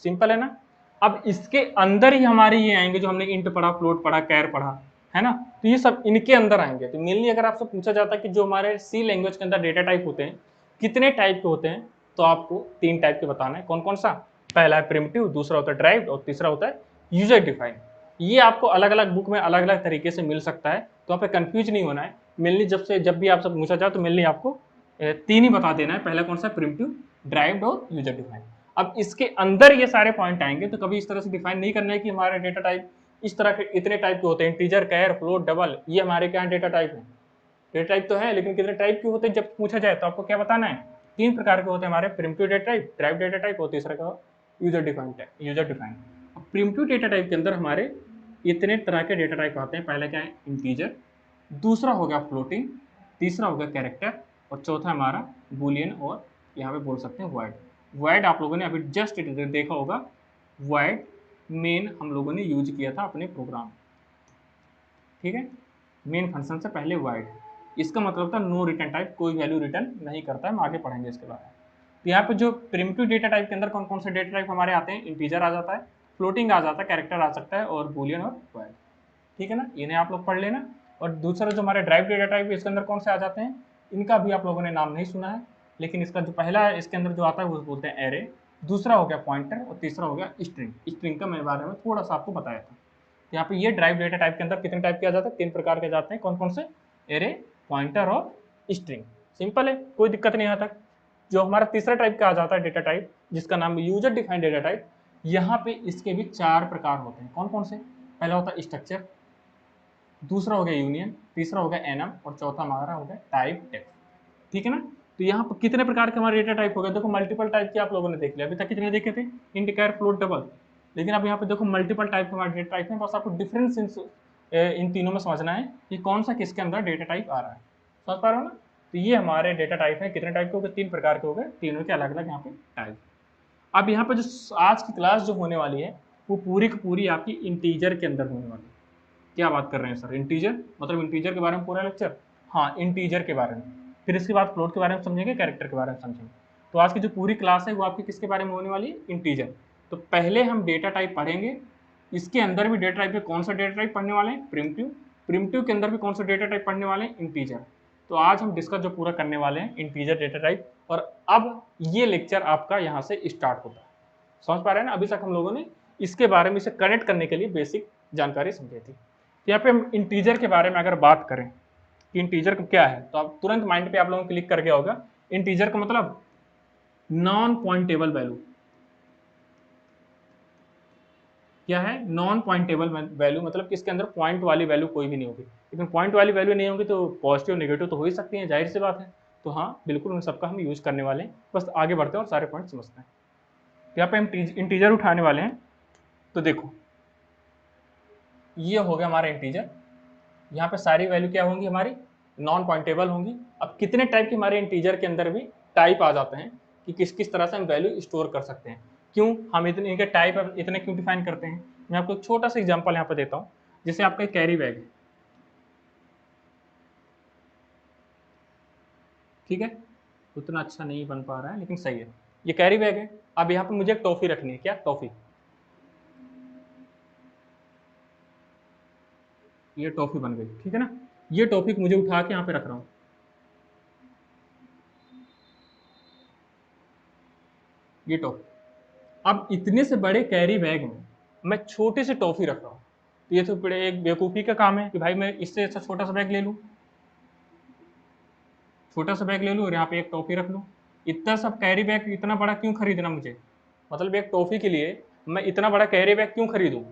Simple है ना? अब इसके अंदर ही हमारे ये आएंगे जो हमने इंट पढ़ा, फ्लोट पढ़ा, कैर पढ़ा, है ना? तो ये सब इनके अंदर आएंगे। तो मेनली अगर आपसे पूछा जाता है कि जो हमारे सी लैंग्वेज के अंदर डेटा टाइप होते हैं कितने टाइप के होते हैं, तो आपको 3 टाइप के बताना है। कौन कौन सा? पहला है प्रिमिटिव, दूसरा होता है ड्राइव्ड और तीसरा होता है यूजर डिफाइंड। ये आपको अलग अलग बुक में अलग अलग तरीके से मिल सकता है, तो आप कंफ्यूज नहीं होना है। मेनली जब भी आपसे पूछा जाए तो मेनली आपको 3 ही बता देना है। पहला कौन सा? प्रिमिटिव, ड्राइव्ड और यूजर डिफाइंड। अब इसके अंदर ये सारे पॉइंट आएंगे, तो कभी इस तरह से डिफाइन नहीं करना है कि हमारे डेटा टाइप इस तरह के इतने टाइप के होते हैं। इंटीजर, कैर, फ्लोट, डबल, ये हमारे क्या डेटा टाइप है। डेटा टाइप तो है, लेकिन कितने टाइप के होते हैं जब पूछा जाए तो आपको क्या बताना है? 3 प्रकार के होते हैं हमारे, primitive data type, drive data type और तीसरा का यूजर डिफाइंड। User defined. अब प्रिमिटिव डेटा टाइप के अंदर हमारे इतने तरह के डेटा टाइप आते हैं। पहले क्या है? इंटीजर। दूसरा हो गया फ्लोटिंग। तीसरा हो गया कैरेक्टर। और चौथा हमारा बुलियन, और यहाँ पे बोल सकते हैं वॉइड। वॉइड आप लोगों ने अभी जस्ट देखा होगा, वॉइड मेन हम लोगों ने यूज किया था अपने प्रोग्राम। ठीक है? मेन फंक्शन से पहले वॉइड, इसका मतलब था नो रिटर्न टाइप, कोई वैल्यू रिटर्न नहीं करता है। हम आगे पढ़ेंगे इसके बारे में। तो यहाँ पे जो प्रिमिटिव डेटा टाइप के अंदर कौन कौन से डेटा टाइप हमारे आते हैं? इंटीजर आ जाता है, फ्लोटिंग आ जाता है, कैरेक्टर आ सकता है, और बुलियन और वॉइड। ठीक है ना? इन्हें आप लोग पढ़ लेना। और दूसरा जो हमारे ड्राइव डेटा टाइप है इसके अंदर कौन से आ जाते हैं? इनका भी आप लोगों ने नाम नहीं सुना है, लेकिन इसका जो पहला है इसके अंदर जो आता है वो बोलते हैं एरे। दूसरा हो गया पॉइंटर और तीसरा हो गया स्ट्रिंग। स्ट्रिंग का मैं बारे में थोड़ा सा आपको बताया था। तो यहाँ पे ये ड्राइव डेटा टाइप के अंदर कितने टाइप के आ जाते हैं? 3 प्रकार के जाते हैं। कौन कौन से? एरे, पॉइंटर और स्ट्रिंग। सिंपल है, कोई दिक्कत नहीं आता। जो हमारा तीसरा टाइप का आ जाता है डेटा टाइप, जिसका नाम यूजर डिफाइंड डेटा टाइप, यहाँ पे इसके भी 4 प्रकार होते हैं। कौन कौन से? पहला होता है स्ट्रक्चर, दूसरा हो गया यूनियन, तीसरा हो गया एनम और चौथा हमारा हो गया टाइप टेक्स्ट। ठीक है ना? तो यहाँ पर कितने प्रकार के हमारे डेटा टाइप हो गए? देखो मल्टीपल टाइप के आप लोगों ने देख लिया। अभी तक कितने देखे थे? इंट, कैर, फ्लोट, डबल। लेकिन अब यहाँ पे देखो मल्टीपल टाइप के हमारे डेटा टाइप है। बस आपको डिफरेंस इन तीनों में समझना है कि कौन सा किसके अंदर डेटा टाइप आ रहा है। समझ पा रहे हो ना? तो ये हमारे डेटा टाइप है। कितने टाइप के हो गए? 3 प्रकार के हो गए, तीनों के अलग अलग यहाँ पे टाइप। अब यहाँ पे जो आज की क्लास जो होने वाली है वो पूरी की पूरी आपकी इंटीजर के अंदर होने वाली है। क्या बात कर रहे हैं सर? इंटीजर मतलब इंटीजर के बारे में पूरा लेक्चर? हाँ, इंटीजर के बारे में। फिर इसके बाद फ्लोट के बारे में समझेंगे, कैरेक्टर के बारे में समझेंगे। तो आज की जो पूरी क्लास है वो आपकी किसके बारे में होने वाली है? इंटीजर। तो पहले हम डेटा टाइप पढ़ेंगे। इसके अंदर भी डेटा टाइप में कौन सा डेटा टाइप पढ़ने वाले हैं? प्रिमिटिव। प्रिमिटिव के अंदर भी कौन सा डेटा टाइप पढ़ने वाले हैं? इंटीजर। तो आज हम डिस्कस जो पूरा करने वाले हैं इंटीजर डेटा टाइप। और अब ये लेक्चर आपका यहाँ से स्टार्ट होता है। समझ पा रहे हैं ना? अभी तक हम लोगों ने इसके बारे में इसे कनेक्ट करने के लिए बेसिक जानकारी समझी थी। तो यहाँ पे हम इंटीजर के बारे में अगर बात करें कि इंटीजर क्या है, तो आप तुरंत माइंड पे आप लोगों को क्लिक कर गया होगा। इंटीजर का मतलब नॉन पॉइंटेबल वैल्यू। क्या है? नॉन पॉइंटेबल वैल्यू, मतलब कि इसके अंदर पॉइंट वाली वैल्यू कोई भी नहीं होगी। लेकिन पॉइंट वाली वैल्यू नहीं होगी तो पॉजिटिव नेगेटिव तो हो ही सकती है, जाहिर सी बात है। तो हाँ बिल्कुल उन सबका हम यूज करने वाले हैं। बस आगे बढ़ते हैं और सारे पॉइंट समझते हैं। तो यहाँ पे हम इंटीजर उठाने वाले हैं। तो देखो ये हो गया हमारा इंटीजर। यहाँ पे सारी वैल्यू क्या होंगी? हमारी नॉन पॉइंटेबल होंगी। अब कितने टाइप के हमारे इंटीजर के अंदर भी टाइप आ जाते हैं कि किस किस तरह से हम वैल्यू स्टोर कर सकते हैं। क्यों हम इतने इनके टाइप इतने क्यों डिफाइन करते हैं? मैं आपको एक छोटा सा एग्जांपल यहाँ पे देता हूँ। जैसे आपका कैरी बैग है, ठीक है? उतना अच्छा नहीं बन पा रहा है लेकिन सही है। ये कैरी बैग है। अब यहाँ पे मुझे एक टॉफी रखनी है। क्या? टॉफी। ये टॉफी बन गई, ठीक है ना? ये टॉफी मुझे उठा के यहाँ पे रख रहा हूँ। ये टॉफी। अब इतने से बड़े कैरी बैग में मैं छोटी सी टॉफी रख रहा हूँ, तो ये तो बड़े एक बेवकूफ़ी का काम है कि भाई मैं इससे अच्छा छोटा सा बैग ले लूँ, छोटा सा बैग ले लूँ और यहाँ पे एक टॉफी रख लूँ। इतना सब कैरी बैग इतना बड़ा क्यों खरीदना मुझे, मतलब एक टॉफी के लिए मैं इतना बड़ा कैरी बैग क्यों खरीदूँ,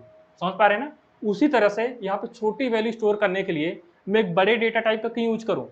समझ पा रहे हैं ना। उसी तरह से यहाँ पे छोटी वैल्यू स्टोर करने के लिए मैं एक बड़े डेटा टाइप का क्यों यूज करूँ।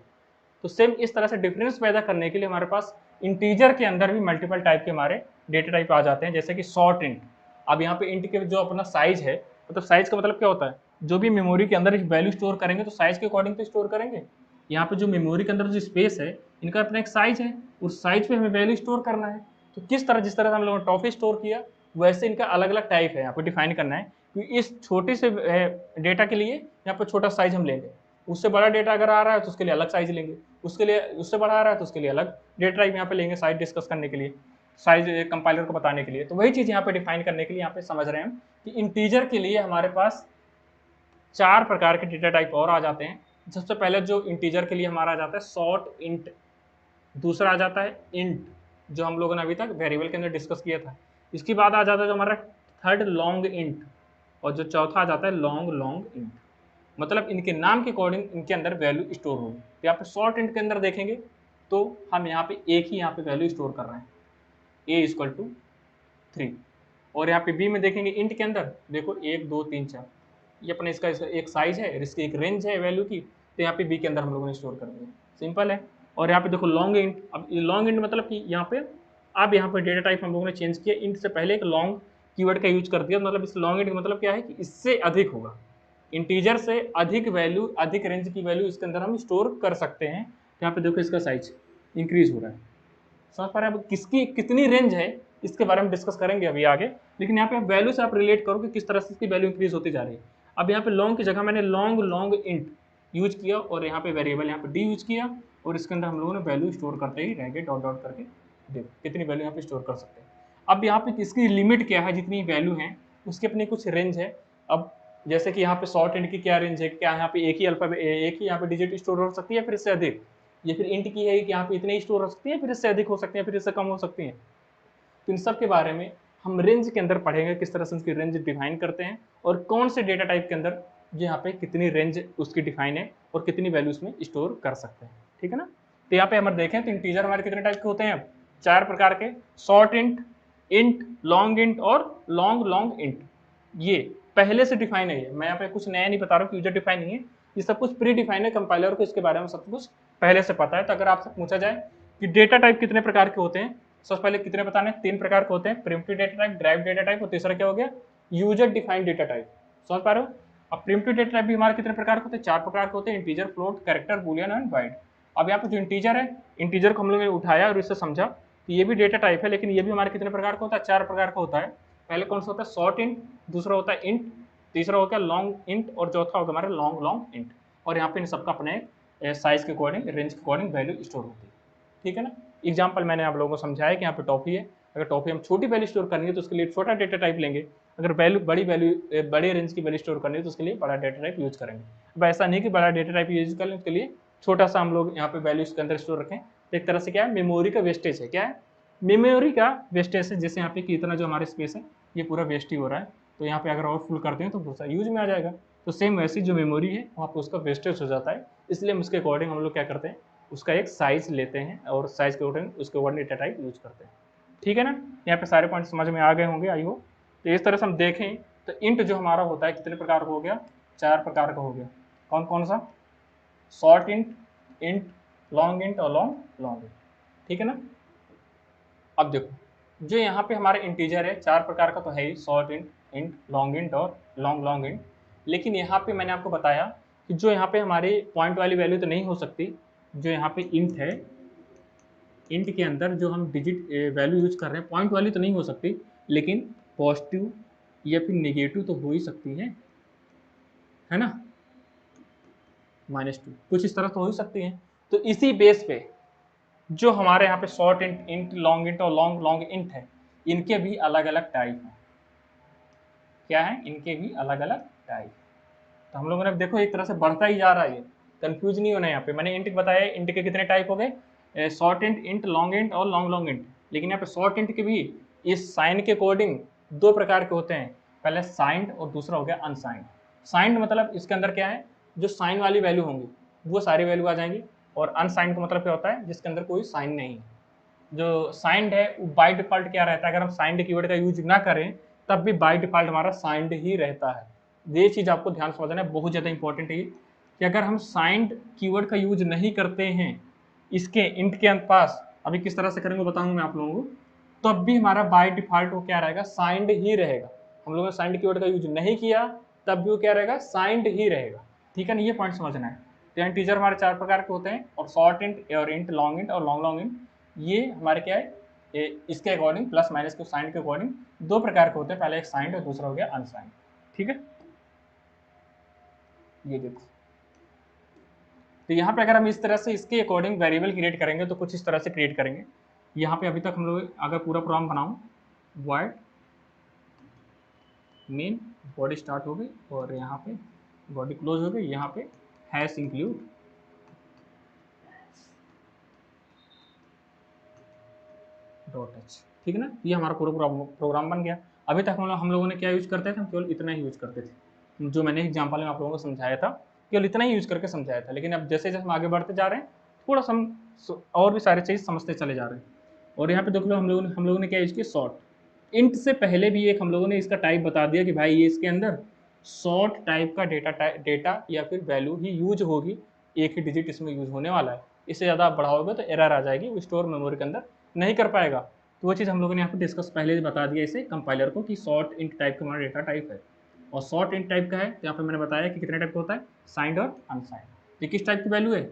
तो सेम इस तरह से डिफरेंस पैदा करने के लिए हमारे पास इंटीजर के अंदर भी मल्टीपल टाइप के हमारे डेटा टाइप आ जाते हैं, जैसे कि शॉर्ट इंट। अब यहाँ पे इंट के जो अपना साइज है, मतलब साइज का मतलब क्या होता है, जो भी मेमोरी के अंदर वैल्यू स्टोर करेंगे तो साइज के अकॉर्डिंग तो स्टोर करेंगे। यहाँ पे जो मेमोरी के अंदर जो स्पेस है इनका अपना एक साइज है, उस साइज पे हमें वैल्यू स्टोर करना है। तो किस तरह, जिस तरह से हम लोगों ने टॉफी स्टोर किया, वैसे इनका अलग अलग टाइप है, यहाँ पे डिफाइन करना है कि इस छोटे से डेटा के लिए यहाँ पे छोटा साइज हम लेंगे, उससे बड़ा डेटा अगर आ रहा है तो उसके लिए अलग साइज लेंगे, उसके लिए उससे बड़ा आ रहा है तो उसके लिए अलग डेटा टाइप यहाँ पे लेंगे, साइज डिस्कस करने के लिए, साइज कंपाइलर को बताने के लिए। तो वही चीज़ यहाँ पे डिफाइन करने के लिए यहाँ पे समझ रहे हैं हम कि इंटीजर के लिए हमारे पास 4 प्रकार के डेटा टाइप और आ जाते हैं। सबसे पहले जो इंटीजर के लिए हमारा आ जाता है शॉर्ट इंट, दूसरा आ जाता है इंट जो हम लोगों ने अभी तक वेरिएबल के अंदर डिस्कस किया था। इसके बाद आ जाता है जो हमारा थर्ड लॉन्ग इंट, और जो चौथा आ जाता है लॉन्ग लॉन्ग इंट। मतलब इनके नाम के अकॉर्डिंग इनके अंदर वैल्यू स्टोर होगी। तो यहाँ पे शॉर्ट इंट के अंदर देखेंगे तो हम यहाँ पे एक ही यहाँ पे वैल्यू स्टोर कर रहे हैं, ए इक्वल टू 3। और यहाँ पे बी में देखेंगे इंट के अंदर, देखो 1 2 3 4, ये अपने इसका एक साइज है, इसकी एक रेंज है वैल्यू की, तो यहाँ पे बी के अंदर हम लोगों ने स्टोर कर दिया, सिंपल है। और यहाँ पे देखो लॉन्ग इंट, अब लॉन्ग इंट मतलब कि यहाँ पे अब यहाँ पे डेटा टाइप हम लोगों ने चेंज किया, इंट से पहले एक लॉन्ग कीवर्ड का यूज कर दिया, मतलब इस लॉन्ग इंट का मतलब क्या है कि इससे अधिक होगा, इंटीजर से अधिक वैल्यू, अधिक रेंज की वैल्यू इसके अंदर हम स्टोर कर सकते हैं। तो यहाँ पे देखो इसका साइज इंक्रीज हो रहा है, समझ पा रहे हैं। अब किसकी कितनी रेंज है इसके बारे में डिस्कस करेंगे अभी आगे, लेकिन यहाँ पे आप वैल्यू से आप रिलेट करो कि किस तरह से इसकी वैल्यू इंक्रीज होती जा रही है। अब यहाँ पे लॉन्ग की जगह मैंने लॉन्ग लॉन्ग इंट यूज किया और यहाँ पे वेरिएबल यहाँ पे डी यूज किया, और इसके अंदर हम लोगों ने वैल्यू स्टोर करते ही रहेंगे, डॉट डॉट करके देखो कितनी वैल्यू यहाँ पे स्टोर कर सकते हैं। अब यहाँ पे इसकी लिमिट क्या है, जितनी वैल्यू है उसकी अपनी कुछ रेंज है। अब जैसे कि यहाँ पे शॉर्ट इंट की क्या रेंज है, क्या यहाँ पे एक ही अल्फा एक ही यहाँ पे डिजिट स्टोर हो सकती है फिर इससे अधिक, ये फिर इंट की है कि यहाँ पे इतने ही स्टोर हो सकती है फिर इससे अधिक हो सकती है फिर इससे कम हो सकती है। तो इन सब के बारे में हम रेंज के अंदर पढ़ेंगे, किस तरह से उसकी रेंज डिफाइन करते हैं और कौन से डेटा टाइप के अंदर यहाँ पे कितनी रेंज उसकी डिफाइन है और कितनी वैल्यू उसमें स्टोर कर सकते हैं, ठीक है ना। तो यहाँ पे हमारे देखें तो इंटीजर हमारे कितने टाइप के होते हैं, 4 प्रकार के, short int, int, long int और लॉन्ग लॉन्ग इंट। ये पहले से डिफाइन है, ये मैं यहाँ पे कुछ नया नहीं बता रहा हूँ कि यूजर डिफाइन नहीं है, ये सब कुछ प्री डिफाइन है, कंपाइलर को इसके बारे में सब कुछ पहले से पता है। तो अगर आपसे पूछा जाए कि डेटा टाइप कितने प्रकार के होते हैं, सबसे पहले कितने बताने, 3 प्रकार के होते हैं, primitive data type, drive data type और तीसरा क्या हो गया, यूजर डिफाइंड डेटा टाइप, समझ पा रहे हो। अब प्रिमिटिव डेटा टाइप भी हमारे कितने प्रकार के होते हैं, 4 प्रकार के होते हैं, integer, float, character, Boolean and byte. अब यहाँ पे जो इंटीजर है, इंटीजर को हम लोग ने उठाया और इससे समझा कि ये भी डेटा टाइप है, लेकिन ये भी हमारे कितने प्रकार का होता है, 4 प्रकार का होता है। पहले कौन सा होता है, शॉर्ट इंट, दूसरा होता है इंट, तीसरा हो गया लॉन्ग इंट और चौथा होगा हमारा लॉन्ग लॉन्ग इंट। और यहाँ पे इन सबका अपने साइज के अकॉर्डिंग, रेंज के अकॉर्डिंग वैल्यू स्टोर होती है, ठीक है ना। एग्जाम्पल मैंने आप लोगों को समझाया कि यहाँ पे टॉफी है, अगर टॉफी हम छोटी वैल्यू स्टोर करनी है तो उसके लिए छोटा डेटा टाइप लेंगे, अगर वैल्यू बड़ी वैल्यू बड़े रेंज की वैल्यू स्टोर करनी है तो उसके लिए बड़ा डेटा टाइप यूज करेंगे। अब ऐसा नहीं कि बड़ा डेटा टाइप यूज कर लें, उसके लिए छोटा सा हम लोग यहाँ पे वैल्यू इसके अंदर स्टोर रखें। तो एक तरह से क्या है, मेमोरी का वेस्टेज है, क्या है, मेमोरी का वेस्टेज है। जैसे यहाँ पे कि इतना जो हमारे स्पेस है ये पूरा वेस्ट ही हो रहा है, तो यहाँ पे अगर और फुल करते हैं तो दूसरा यूज में आ जाएगा। तो सेम वैसी जो मेमोरी है वहाँ पे उसका वेस्टेज हो जाता है, इसलिए हम उसके अकॉर्डिंग हम लोग क्या करते हैं, उसका एक साइज लेते हैं और साइज के अकॉर्डिंग उसके अकॉर्डिंग डेटा टाइप यूज करते हैं, ठीक है ना। यहाँ पे सारे पॉइंट समझ में आ गए होंगे आई होप। तो इस तरह से हम देखें तो इंट जो हमारा होता है कितने प्रकार का हो गया, 4 प्रकार का हो गया। कौन कौन सा, short int, int, long int और लॉन्ग लॉन्ग इंट, ठीक है ना। अब देखो जो यहाँ पे हमारे इंटीजर है 4 प्रकार का तो है ही, short int, int, long int और लॉन्ग लॉन्ग इंट। लेकिन यहाँ पे मैंने आपको बताया कि जो यहाँ पे हमारे पॉइंट वाली वैल्यू तो नहीं हो सकती, जो यहाँ पे इंट है, इंट के अंदर जो हम डिजिट वैल्यू यूज कर रहे हैं पॉइंट वाली तो नहीं हो सकती, लेकिन पॉजिटिव या फिर नेगेटिव तो हो ही सकती है ना, -2 कुछ इस तरह तो हो ही सकती है। तो इसी बेस पे जो हमारे यहाँ पे short int, int, long int और लॉन्ग लॉन्ग इंट है, इनके भी अलग अलग टाइप हैं, क्या है, इनके भी अलग अलग टाइप। तो हम लोगों ने देखो एक तरह से बढ़ता ही जा रहा है, ये कंफ्यूज नहीं होना। यहाँ पे मैंने इंट बताया, इंट के कितने टाइप हो गए, short int, int, long int और लॉन्ग लॉन्ग इंट। लेकिन यहाँ पे शॉर्ट इंट के भी इस साइन के अकॉर्डिंग दो प्रकार के होते हैं, पहले साइंड और दूसरा हो गया अनसाइंड। साइंड मतलब इसके अंदर क्या है, जो साइन वाली वैल्यू होंगी वो सारी वैल्यू आ जाएंगी, और अनसाइंड का मतलब क्या होता है, जिसके अंदर कोई साइन नहीं है। जो साइंड है वो बाय डिफॉल्ट क्या रहता है, अगर हम साइंड कीवर्ड का यूज ना करें तब भी बाय डिफॉल्ट हमारा साइंड ही रहता है। ये चीज आपको ध्यान समझना है, बहुत ज्यादा इंपॉर्टेंट है कि अगर हम साइंड कीवर्ड का यूज नहीं करते हैं इसके इंट के पास, अभी किस तरह से करेंगे बताऊंगा मैं आप लोगों को, तब भी हमारा बाय डिफॉल्ट वो क्या रहेगा, साइंड ही रहेगा। हम लोगों ने साइंड कीवर्ड का यूज नहीं किया तब भी वो क्या रहेगा, साइंड ही रहेगा। ठीक है ना, ये पॉइंट समझना है। तो इंटीजर हमारे चार प्रकार के होते हैं, और शॉर्ट इंट और इंट, लॉन्ग इंट और लॉन्ग लॉन्ग इंट। ये हमारे क्या है, इसके अकॉर्डिंग प्लस माइनस के साइन के अकॉर्डिंग दो प्रकार के होते हैं, पहले एक साइंड और दूसरा हो गया अनसाइंड। ठीक है, ये देखो, तो यहाँ पे अगर हम इस तरह से इसके अकॉर्डिंग वेरिएबल क्रिएट करेंगे तो कुछ इस तरह से क्रिएट करेंगे। यहाँ पे अभी तक हम लोग अगर पूरा प्रोग्राम बनाऊं, वॉइड मेन बॉडी स्टार्ट हो गई और यहाँ पे बॉडी क्लोज हो गई, यहाँ पे हैश इंक्लूड डॉट एच। ठीक है ना, ये हमारा पूरा प्रोग्राम बन गया। अभी तक हम लोगों ने क्या यूज करते थे, हम केवल इतना ही यूज करते थे, जो मैंने एग्जाम्पल में आप लोगों को समझाया था केवल इतना ही यूज करके समझाया था। लेकिन अब जैसे जैसे हम आगे बढ़ते जा रहे हैं थोड़ा सा हम और भी सारे चीज़ समझते चले जा रहे हैं। और यहाँ पे देख लो हम लोगों ने क्या यूज किया, शॉर्ट इंट से पहले भी एक हम लोगों ने इसका टाइप बता दिया कि भाई ये इसके अंदर शॉर्ट टाइप का डेटा या फिर वैल्यू ही यूज होगी, एक ही डिजिट इसमें यूज होने वाला है। इससे ज़्यादा आप बढ़ाओगे तो एरर आ जाएगी, वो स्टोर मेमोरी के अंदर नहीं कर पाएगा। तो वो चीज़ हम लोगों ने यहाँ पे डिस्कस पहले बता दिया इसे कंपाइलर को कि शॉर्ट इंट टाइप का हमारा डेटा टाइप है, और शॉर्ट इंट टाइप का है तो यहाँ पे मैंने बताया कि कितने टाइप का होता है, साइंड और अनसाइंड। ये किस टाइप की वैल्यू है,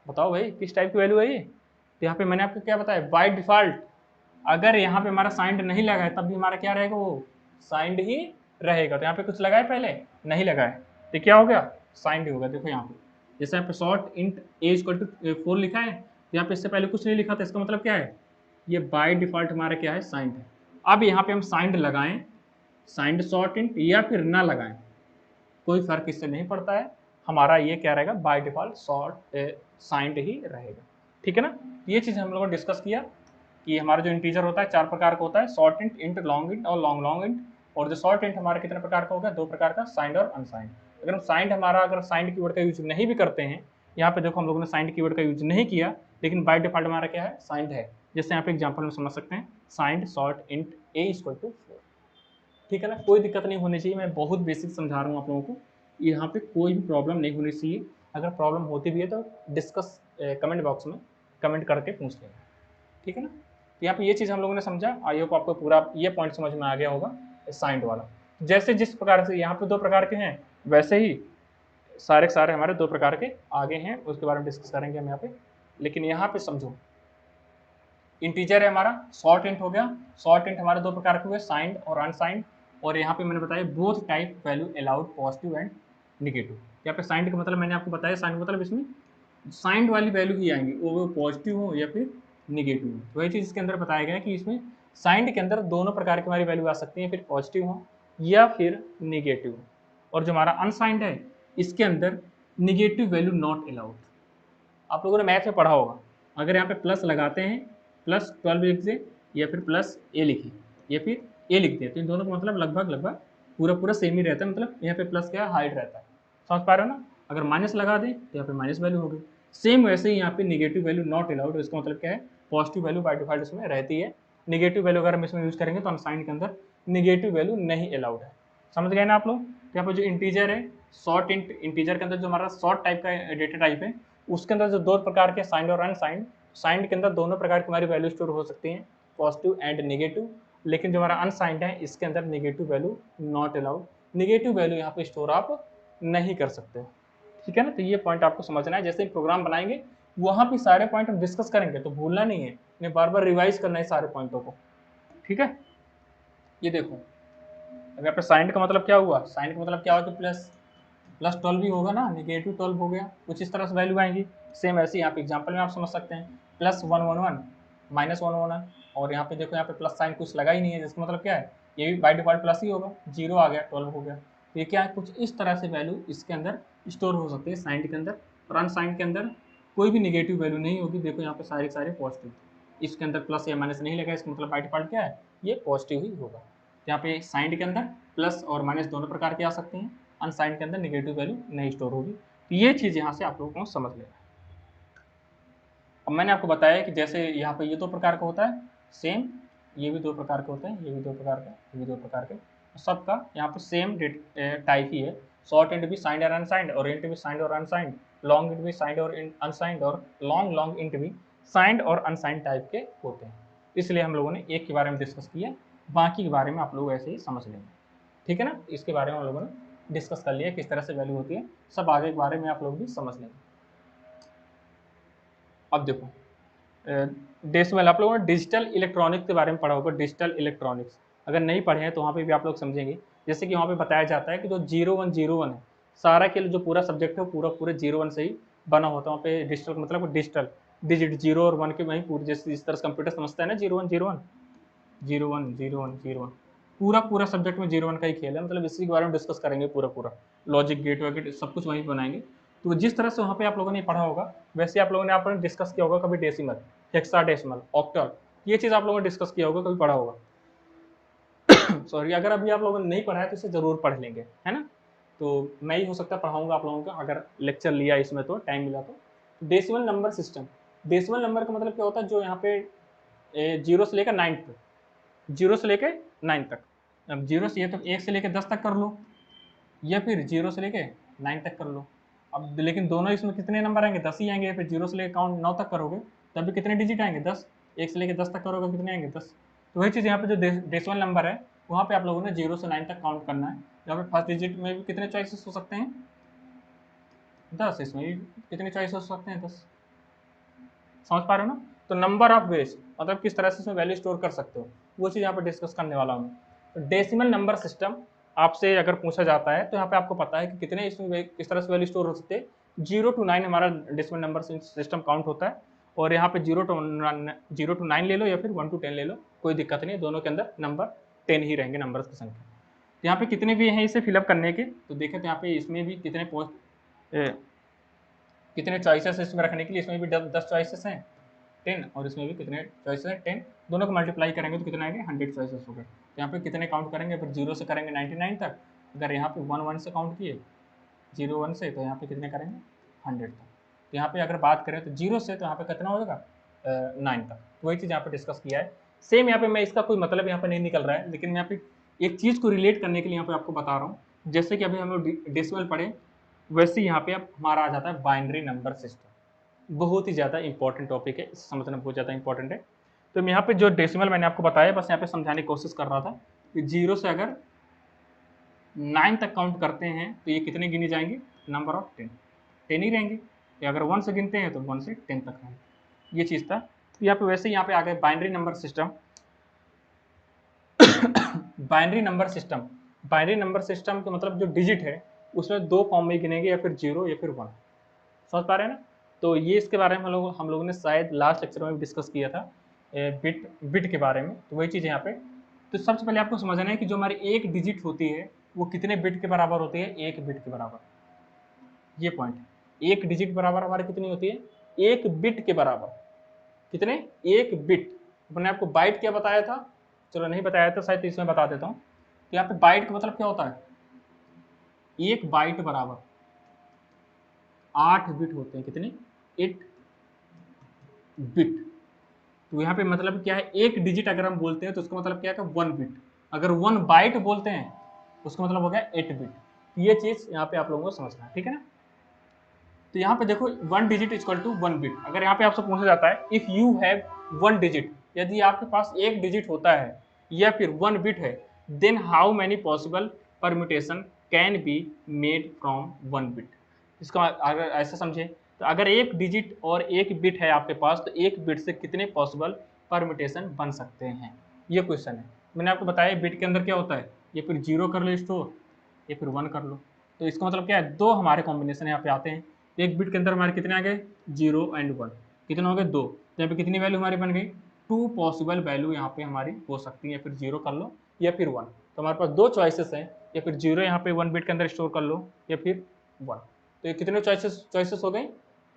बताओ भाई किस टाइप की वैल्यू है ये। तो यहाँ पे मैंने आपको क्या बताया, बाय डिफॉल्ट अगर यहाँ पे हमारा साइंड नहीं लगा है तब भी हमारा क्या रहेगा, वो साइंड ही रहेगा। तो यहाँ पे कुछ लगाए पहले, नहीं लगाए, तो क्या हो गया, साइंड ही होगा। देखो यहाँ पे जैसे यहाँ पे short int a equal to 4 लिखा है, तो यहाँ पे इससे पहले कुछ नहीं लिखा था, इसका मतलब क्या है, ये बाय डिफॉल्ट हमारा क्या है, साइंड है। अब यहाँ पे हम साइंड लगाएं, साइंड शॉर्ट इंट या फिर ना लगाएं, कोई फर्क इससे नहीं पड़ता है, हमारा ये क्या रहेगा, बाय डिफॉल्ट शॉर्ट साइंड ही रहेगा। ठीक है ना, ये चीज़ हम लोगों ने डिस्कस किया कि हमारा जो इंटीजर होता है चार प्रकार का होता है, short int, int, long int और लॉन्ग लॉन्ग इंट। और जो शॉर्ट इंट हमारा कितने प्रकार का होगा, दो प्रकार का, साइंड और अनसाइंड। अगर हम साइंड हमारा अगर साइंड कीवर्ड का यूज नहीं भी करते हैं, यहाँ पे देखो हम लोगों ने साइंड कीवर्ड का यूज नहीं किया, लेकिन बाय डिफॉल्ट हमारा क्या है, साइंड है। जैसे यहाँ पे एग्जाम्पल में समझ सकते हैं, signed short int a equal to 4। ठीक है ना, कोई दिक्कत नहीं होनी चाहिए, मैं बहुत बेसिक समझा रहा हूँ आप लोगों को, यहाँ पे कोई भी प्रॉब्लम नहीं होनी चाहिए। अगर प्रॉब्लम होती भी है तो डिस्कस कमेंट बॉक्स में कमेंट करके पूछ लेना। ठीक है ना, यहाँ पे ये चीज़ हम लोगों ने समझा, आई होप आपको पूरा ये पॉइंट समझ में आ गया होगा साइंड वाला। जैसे जिस प्रकार से यहाँ पे दो प्रकार के हैं, वैसे ही सारे सारे हमारे दो प्रकार के आगे हैं, उसके बारे में डिस्कस करेंगे हम यहाँ पे। लेकिन यहाँ पे समझो, इंटीजर है हमारा, शॉर्ट इंट हो गया, शॉर्ट इंट हमारे दो प्रकार के हुए, साइंड और अनसाइंड। और यहाँ पे मैंने बताया both type value allowed positive and negative. यहाँ पे साइंड का मतलब मैंने आपको बताया, साइंड का मतलब इसमें साइंड वाली वैल्यू ही आएंगी, वो पॉजिटिव हो या फिर निगेटिव हो। वही चीज़ इसके अंदर बताया गया है कि इसमें साइंड के अंदर दोनों प्रकार की हमारी वैल्यू आ सकती है, फिर पॉजिटिव हो या फिर निगेटिव हो। और जो हमारा अनसाइंड है इसके अंदर निगेटिव वैल्यू नॉट अलाउड। आप लोगों ने मैथ में पढ़ा होगा, अगर यहाँ पे प्लस लगाते हैं, +12 लिख दे या फिर प्लस ए लिखी या फिर ए लिख दे, तो इन दोनों का मतलब लगभग लगभग पूरा पूरा सेम ही रहता है, मतलब यहाँ पे प्लस क्या हाइड रहता है, समझ पा रहे हो ना। अगर माइनस लगा दें तो यहाँ पे माइनस वैल्यू हो गई। सेम वैसे ही यहाँ पे निगेटिव वैल्यू नॉट अलाउड, इसका मतलब क्या है, पॉजिटिव वैल्यू बाय डिफॉल्ट इसमें रहती है, निगेटिव वैल्यू अगर हम इसमें यूज करेंगे तो अनसाइंड के अंदर निगेटिव वैल्यू नहीं अलाउड है। समझ गए ना आप लोग। यहाँ पर जो इंटीजर है, शॉर्ट इंटीजर के अंदर जो हमारा शॉर्ट टाइप का डेटा टाइप है, उसके अंदर जो दो प्रकार के साइंड और अनसाइंड, साइंड के अंदर दोनों प्रकार की हमारी वैल्यू स्टोर हो सकती हैं, पॉजिटिव एंड नेगेटिव। लेकिन जो हमारा अनसाइंड है इसके अंदर negative value not allowed, negative value यहाँ पे स्टोर आप नहीं कर सकते। ठीक है ना, तो ये पॉइंट आपको समझना है। जैसे ही प्रोग्राम बनाएंगे वहाँ पे सारे पॉइंट हम डिस्कस करेंगे, तो भूलना नहीं है, मैं बार बार रिवाइज करना है सारे पॉइंटों को। ठीक है, ये देखो, अब यहाँ पे साइंड का मतलब क्या हुआ, साइंड का मतलब क्या हुआ कि +12 भी होगा ना, -12 हो गया, कुछ इस तरह से वैल्यू आएंगी। सेम ऐसे यहाँ पे एग्जांपल में आप समझ सकते हैं, +111 -111, और यहाँ पे देखो यहाँ पे प्लस साइन कुछ लगा ही नहीं है, जिसका मतलब क्या है, ये भी बाय डिफॉल्ट प्लस ही होगा, 0 आ गया, 12 हो गया। तो ये क्या है, कुछ इस तरह से वैल्यू इसके अंदर स्टोर हो सकती है साइंड के अंदर, और अनसाइंड के अंदर कोई भी निगेटिव वैल्यू नहीं होगी। देखो यहाँ पे सारे सारे पॉजिटिव, इसके अंदर प्लस या माइनस नहीं लगा, इसका मतलब बाय डिफॉल्ट क्या है, ये पॉजिटिव ही होगा। तो यहाँ पे साइंड के अंदर प्लस और माइनस दोनों प्रकार के आ सकते हैं, अनसाइंड के अंदर नेगेटिव वैल्यू नहीं स्टोर होगी। तो ये चीज़ यहाँ से आप लोगों को समझ लेना है। अब मैंने आपको बताया कि जैसे यहाँ पे ये दो प्रकार का होता है, सेम ये भी दो प्रकार के होते हैं, ये भी दो प्रकार का, ये भी दो प्रकार के, सबका यहाँ पे सेम टाइप ही है। शॉर्ट इंट भी साइंड और अनसाइंड, और इंट भी साइंड और अनसाइंड, लॉन्ग इंट भी साइंड और अनसाइंड, और लॉन्ग इंट भी साइंड और अनसाइंड टाइप के होते हैं। इसलिए हम लोगों ने एक के बारे में डिस्कस किया, बाकी के बारे में आप लोग ऐसे ही समझ लेंगे, ठीक है ना। इसके बारे में हम लोगों ने डिस्कस कर लिया किस तरह से वैल्यू होती है, सब आगे के बारे में आप लोग भी समझ लेंगे। अब देखो डेसिमल, आप लोगों ने डिजिटल इलेक्ट्रॉनिक्स के बारे में पढ़ा होगा, डिजिटल इलेक्ट्रॉनिक्स अगर नहीं पढ़े हैं तो वहाँ पे भी आप लोग समझेंगे। जैसे कि वहाँ पे बताया जाता है कि जो 0101 है, सारा के लिए जो पूरा सब्जेक्ट है वो पूरे 01 से ही बना होता है। वहाँ पे डिजिटल मतलब डिजिटल डिजिट 0 और 1 के वहीं पूरे, जैसे जिस तरह से कंप्यूटर समझता है ना 01 पूरा सब्जेक्ट में 01 का ही खेल है, मतलब इसी के बारे में डिस्कस करेंगे पूरा लॉजिक गेट वगैरह सब कुछ वहीं बनाएंगे। तो जिस तरह से वहाँ पे आप लोगों ने पढ़ा होगा वैसे आप लोगों ने आपने डिस्कस किया होगा कभी डेसिमल, हेक्साडेसिमल, ऑक्टल, ये चीज़ आप लोगों ने डिस्कस किया होगा, कभी पढ़ा होगा। सॉरी, अगर अभी आप लोगों ने नहीं पढ़ा है तो इसे जरूर पढ़ लेंगे, है ना। तो मैं ही हो सकता है पढ़ाऊंगा आप लोगों का, अगर लेक्चर लिया इसमें तो टाइम मिला तो। Decimal number system, decimal number का मतलब क्या होता है, जो यहाँ पे 0 से लेकर 9 तक, 0 से लेकर 9 तक, अब 0 से ये तो 1 से लेकर 10 तक कर लो, या फिर 0 से लेकर 9 तक कर लो। अब लेकिन दोनों इसमें कितने नंबर आएंगे, 10 ही आएंगे। फिर 0 से लेकर काउंट 9 तक करोगे तब भी कितने डिजिट आएंगे, 10। 1 से लेकर 10 तक करोगे कितने आएंगे, 10। तो वही चीज़ यहाँ पे जो डेसिमल नंबर है वहाँ पे आप लोगों ने 0 से 9 तक काउंट करना है। यहाँ पे फर्स्ट डिजिट में भी कितने चॉइसेस हो सकते हैं, 10, इसमें भी कितने चॉइसेस हो सकते हैं, 10। समझ पा रहे हो ना। तो नंबर ऑफ वेज मतलब किस तरह से इसमें वैल्यू स्टोर कर सकते हो, वो चीज़ यहाँ पे डिस्कस करने वाला हूँ। तो डेसिमल नंबर सिस्टम आपसे अगर पूछा जाता है तो यहाँ पे आपको पता है कि कितने इसमें किस तरह से वैल्यू स्टोर हो सकते हैं। 0 to 9 हमारा डेसिमल नंबर सिस्टम काउंट होता है, और यहाँ पे 0 to 9 ले लो या फिर 1 to 10 ले लो, कोई दिक्कत नहीं है, दोनों के अंदर नंबर 10 ही रहेंगे नंबर्स की संख्या। तो यहाँ पे कितने भी हैं इसे फिलअप करने के, तो देखें तो यहाँ पे इसमें भी कितने चॉइसेस इसमें रखने के लिए, इसमें भी 10 चॉइसेस हैं 10, और इसमें भी कितने चॉइसेस हैं 10, दोनों को मल्टीप्लाई करेंगे तो कितने आएंगे, 100 चॉइसेस हो गए। तो यहाँ पे कितने काउंट करेंगे, फिर 0 से करेंगे 99 तक, अगर यहाँ पे 1 से काउंट किए 01 से, तो यहाँ पे कितने करेंगे 100 तक। तो यहाँ पे अगर बात करें तो 0 से तो यहाँ पे कितना होगा 9 तक। तो वही चीज़ यहाँ पे डिस्कस किया है। सेम यहाँ पे मैं इसका कोई मतलब यहाँ पे नहीं निकल रहा है, लेकिन मैं यहाँ पे एक चीज़ को रिलेट करने के लिए यहाँ पे आपको बता रहा हूँ। जैसे कि अभी हम लोग डेसिमल पढ़े, वैसे यहाँ पे अब हमारा आ जाता है बाइनरी नंबर सिस्टम। बहुत ही ज़्यादा इंपॉर्टेंट टॉपिक है, इसे समझना बहुत ज़्यादा इंपॉर्टेंट है। तो यहाँ पे जो डेसिमल मैंने आपको बताया, बस यहाँ पे समझाने की कोशिश कर रहा था कि 0 से अगर 9 तक काउंट करते हैं तो ये कितने गिने जाएंगे, नंबर ऑफ 10 ही रहेंगे, या अगर 1 से गिनते हैं तो 1 से 10 तक रहेंगे, ये चीज़ था। तो यहाँ पे वैसे यहाँ पे आ गए binary number system. Binary number system, binary number system का मतलब जो डिजिट है उसमें 2 फॉर्म में गिनेंगे, या फिर 0 या फिर 1। समझ पा रहे हैं ना। तो ये इसके बारे में हम लोगों ने शायद लास्ट लेक्चर में भी डिस्कस किया था, बिट के बारे में। तो वही चीज़ यहाँ पे, तो सबसे पहले आपको समझना है कि जो हमारी एक डिजिट होती है वो कितने बिट के बराबर होती है, 1 बिट के बराबर। ये पॉइंट है, एक डिजिट बराबर हमारी कितनी होती है, 1 बिट के बराबर। कितने, 1 बिट। मैंने आपको बाइट क्या बताया था, चलो नहीं बताया था शायद, इसमें बता देता हूँ। तो यहाँ पे बाइट का मतलब क्या होता है, 1 बाइट बराबर 8 बिट होते हैं, कितने, 8 बिट। तो यहाँ पे मतलब क्या है, एक डिजिट अगर हम बोलते हैं तो उसका मतलब क्या है, 1 बिट। अगर 1 बाइट बोलते हैं उसका मतलब हो गया 8 बिट। ये चीज यहाँ पे आप लोगों को समझना है, ठीक है ना। तो यहाँ पे देखो 1 डिजिट इक्वल टू 1 बिट। अगर यहाँ पे आपसे पूछा जाता है इफ यू हैव 1 डिजिट, यदि आपके पास एक डिजिट होता है या फिर 1 बिट है, then how many possible permutation can be made from 1 bit. इसका अगर ऐसा समझे तो अगर एक डिजिट और एक बिट है आपके पास, तो एक बिट से कितने पॉसिबल परम्यूटेशन बन सकते हैं, ये क्वेश्चन है। मैंने आपको बताया बिट के अंदर क्या होता है, ये फिर 0 कर लो स्टोर, या फिर 1 कर लो। तो इसका मतलब क्या है, 2 हमारे कॉम्बिनेशन यहाँ पे आते हैं। एक बिट के अंदर हमारे कितने आ गए, 0 एंड 1, कितने हो गए 2। तो यहाँ पे कितनी वैल्यू हमारी बन गई, 2 पॉसिबल वैल्यू यहाँ पे हमारी हो सकती है, या फिर 0 कर लो या फिर 1। तो हमारे पास 2 चॉइसेस हैं, या फिर 0 यहाँ पे 1 बिट के अंदर स्टोर कर लो या फिर 1। तो ये कितने चॉइसेस हो गए,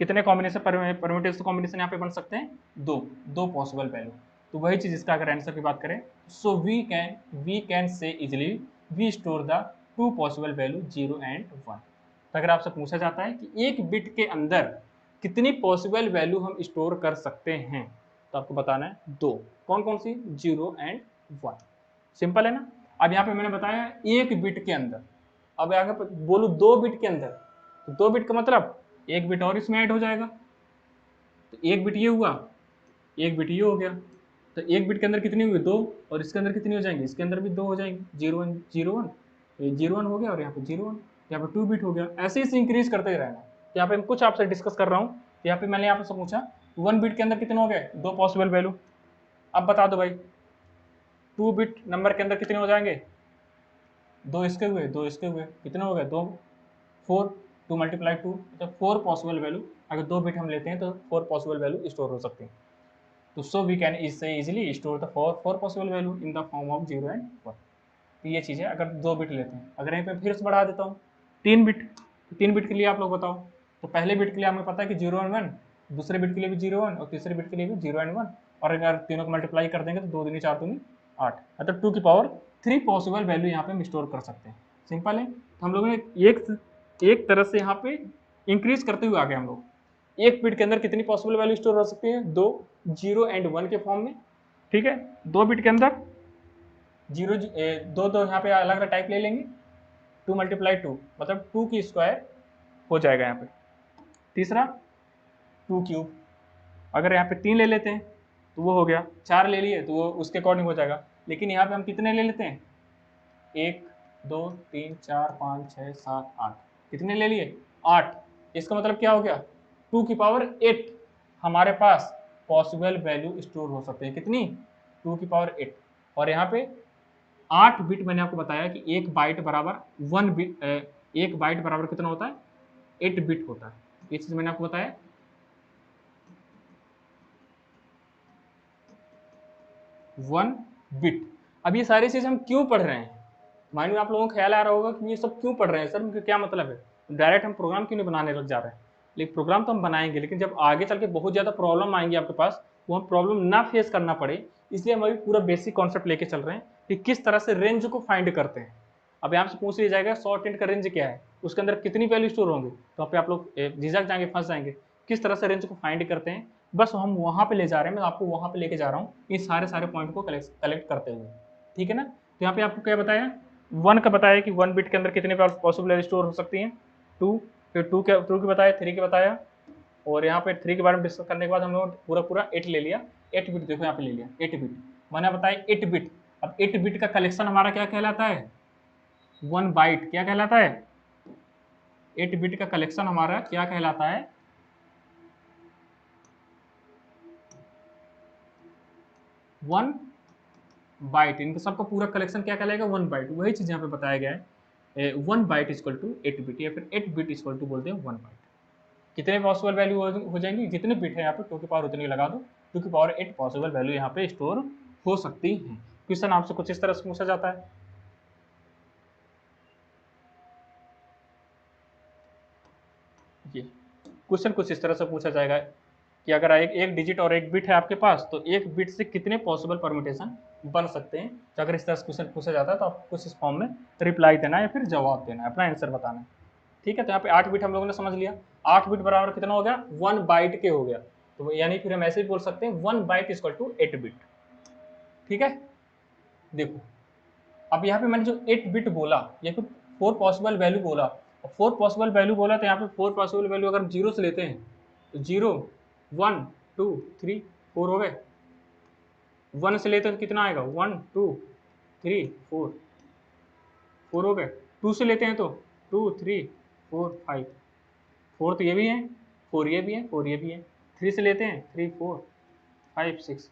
कितने कॉम्बिनेशन परम्यूटेशन कॉम्बिनेशन यहाँ पे बन सकते हैं? दो पॉसिबल वैल्यू। तो वही चीज इसका अगर आंसर की बात करें, so we can say easily we store the two possible value 0 and 1। तो अगर आपसे पूछा जाता है कि एक बिट के अंदर कितनी पॉसिबल वैल्यू हम स्टोर कर सकते हैं, तो आपको बताना है दो। कौन कौन सी? 0 एंड 1। सिंपल है ना। अब यहाँ पे मैंने बताया एक बिट के अंदर, अब आगे बोलू 2 बिट के अंदर, तो 2 बिट का मतलब एक बिट और इसमें ऐड हो जाएगा। तो एक बिट ये हुआ, एक बिट ये हो गया, तो एक बिट के अंदर कितनी हुई? 2, और इसके अंदर कितनी हो जाएंगी? इसके अंदर भी 2 हो जाएंगी। 0 1 0 1, ये 0 1 हो गया, और यहाँ पे 0 1, यहाँ पे 2 बिट हो गया। ऐसे ही इंक्रीज करते ही रहना। यहाँ पे कुछ आपसे डिस्कस कर रहा हूँ। यहाँ पे मैंने यहाँ पे पूछा 1 बिट के अंदर कितने हो गए? 2 पॉसिबल वैल्यू। अब बता दो भाई 2 बिट नंबर के अंदर कितने हो जाएंगे? 2 इसके हुए, 2 इसके हुए, कितने हो गए? 2 4, 2 मल्टीप्लाई 2, मतलब 4 पॉसिबल वैल्यू। अगर 2 बिट हम लेते हैं तो 4 पॉसिबल वैल्यू स्टोर हो सकती है। तो so we can easily store the four possible value in the form of 0 and 1। तो ये चीज़ है अगर 2 बिट लेते हैं। अगर यहीं पे फिर से बढ़ा देता हूँ 3 बिट, तो 3 बिट के लिए आप लोग बताओ। तो पहले बिट के लिए हमें पता है कि 0 एंड 1, दूसरे बिट के लिए भी 0 1, और तीसरे बिट के लिए भी 0 एंड 1। और अगर तीनों को मल्टीप्लाई कर देंगे तो 2 दूनी 4 दूनी 8, मतलब 2 की पावर 3 पॉसिबल वैल्यू यहाँ पे हम स्टोर कर सकते हैं। सिंपल है। तो हम लोगों ने एक तरह से यहाँ पे इंक्रीज करते हुए आ गए हम लोग। एक बिट के अंदर कितनी पॉसिबल वैल्यू स्टोर हो सकती है? 2, 0 एंड 1 के फॉर्म में। ठीक है, 2 बिट के अंदर 0 दो यहाँ पे अलग अलग टाइप ले लेंगे। 2 मल्टीप्लाई 2 मतलब 2 की स्क्वायर हो जाएगा यहाँ पे। तीसरा 2 क्यूब, अगर यहाँ पे 3 ले लेते हैं तो वो हो गया। 4 ले लिए तो वो उसके अकॉर्डिंग हो जाएगा। लेकिन यहाँ पे हम कितने ले लेते हैं? 1 2 3 4 5 6 7 8, कितने ले लिए? 8। इसका मतलब क्या हो गया? 2 की पावर 8 हमारे पास पॉसिबल वैल्यू स्टोर हो सकते हैं। कितनी? 2 की पावर 8। और यहाँ पे 8 बिट मैंने आपको बताया कि एक बाइट बराबर 1 बिट, एक बाइट बराबर कितना होता है? 8 बिट होता है। ये चीज मैंने आपको बताया। 1 बिट। अब ये सारी चीज हम क्यों पढ़ रहे हैं? माइंड में आप लोगों को ख्याल आ रहा होगा कि ये सब क्यों पढ़ रहे हैं सर, क्या मतलब है? डायरेक्ट हम प्रोग्राम क्यों नहीं बनाने लग जा रहे हैं? लेकिन प्रोग्राम तो हम बनाएंगे, लेकिन जब आगे चल के बहुत ज़्यादा प्रॉब्लम आएंगी आपके पास, वो हम प्रॉब्लम ना फेस करना पड़े, इसलिए हम अभी पूरा बेसिक कॉन्सेप्ट लेके चल रहे हैं कि किस तरह से रेंज को फाइंड करते हैं। अब यहाँ से पूछ लिया जाएगा शॉर्ट एंड का रेंज क्या है, उसके अंदर कितनी वैल्यू स्टोर होंगे, तो आप लोग झिझक जाएंगे, फंस जाएंगे। किस तरह से रेंज को फाइंड करते हैं, बस हम वहाँ पे ले जा रहे हैं। मैं आपको वहाँ पे लेके जा रहा हूँ इन सारे पॉइंट को कलेक्ट करते हुए। ठीक है ना। तो यहाँ पे आपको क्या बताया? 1 का बताया कि 1 बिट के अंदर कितने पॉसिबल स्टोर हो सकती हैं? 2। फिर 2 की बताया, 3 की बताया, और यहाँ पे 3 के बारे में डिस्कस करने के बाद हम लोग पूरा 8 ले लिया। 8 बिट देखो यहाँ पे ले लिया, 8 बिट मैंने बताया 8 बिट। अब 8 बिट का कलेक्शन हमारा क्या कहलाता है? 1 बाइट। क्या कहलाता है? 8 बिट का कलेक्शन हमारा क्या कहलाता है? 1 बाइट। इनका सबका पूरा कलेक्शन क्या कहलाएगा? 1 बाइट। वही चीज यहाँ पे बताया गया है। 1 बाइट इक्वल टू 8 बिट, या फिर 8 बिट इक्वल टू बोलते हैं 1 बाइट। कितने पॉसिबल वैल्यू हो जाएंगी? जितने बिट है यहाँ पे 2 की पावर उतनी लगा दो, 2 की पावर 8 पॉसिबल वैल्यू यहाँ पे स्टोर हो सकती है। क्वेश्चन आपसे कुछ इस तरह से पूछा जाता है। ये क्वेश्चन कुछ इस तरह से पूछा जाएगा कि अगर एक डिजिट और एक बिट है आपके पास, तो एक बिट से कितने पॉसिबल परम्यूटेशन बन सकते हैं। तो अगर इस तरह से क्वेश्चन पूछा जाता है तो आपको कुछ इस फॉर्म में रिप्लाई देना है या फिर जवाब देना है, अपना आंसर बताना है। ठीक है, तो यहाँ पे 8 बिट हम लोगों ने समझ लिया। 8 बिट बराबर कितना हो गया? 1 बाइट के हो गया। तो यानी फिर हम ऐसे ही बोल सकते हैं 1 बाइट इक्वल टू 8 बिट। ठीक है, देखो अब यहाँ पे मैंने जो 8 बिट बोला या फिर 4 पॉसिबल वैल्यू बोला, 4 पॉसिबल वैल्यू बोला, तो यहाँ पे 4 पॉसिबल वैल्यू अगर हम 0 से लेते हैं तो 0 1 2 3 4 हो गए। 1 से लेते हैं तो कितना आएगा? 1 2 3 4 4 हो गए। 2 से लेते हैं तो 2 3 4 5 4 तो ये भी है, 4 ये भी है, 4 ये भी है। 3 से लेते हैं 3 4 5 6,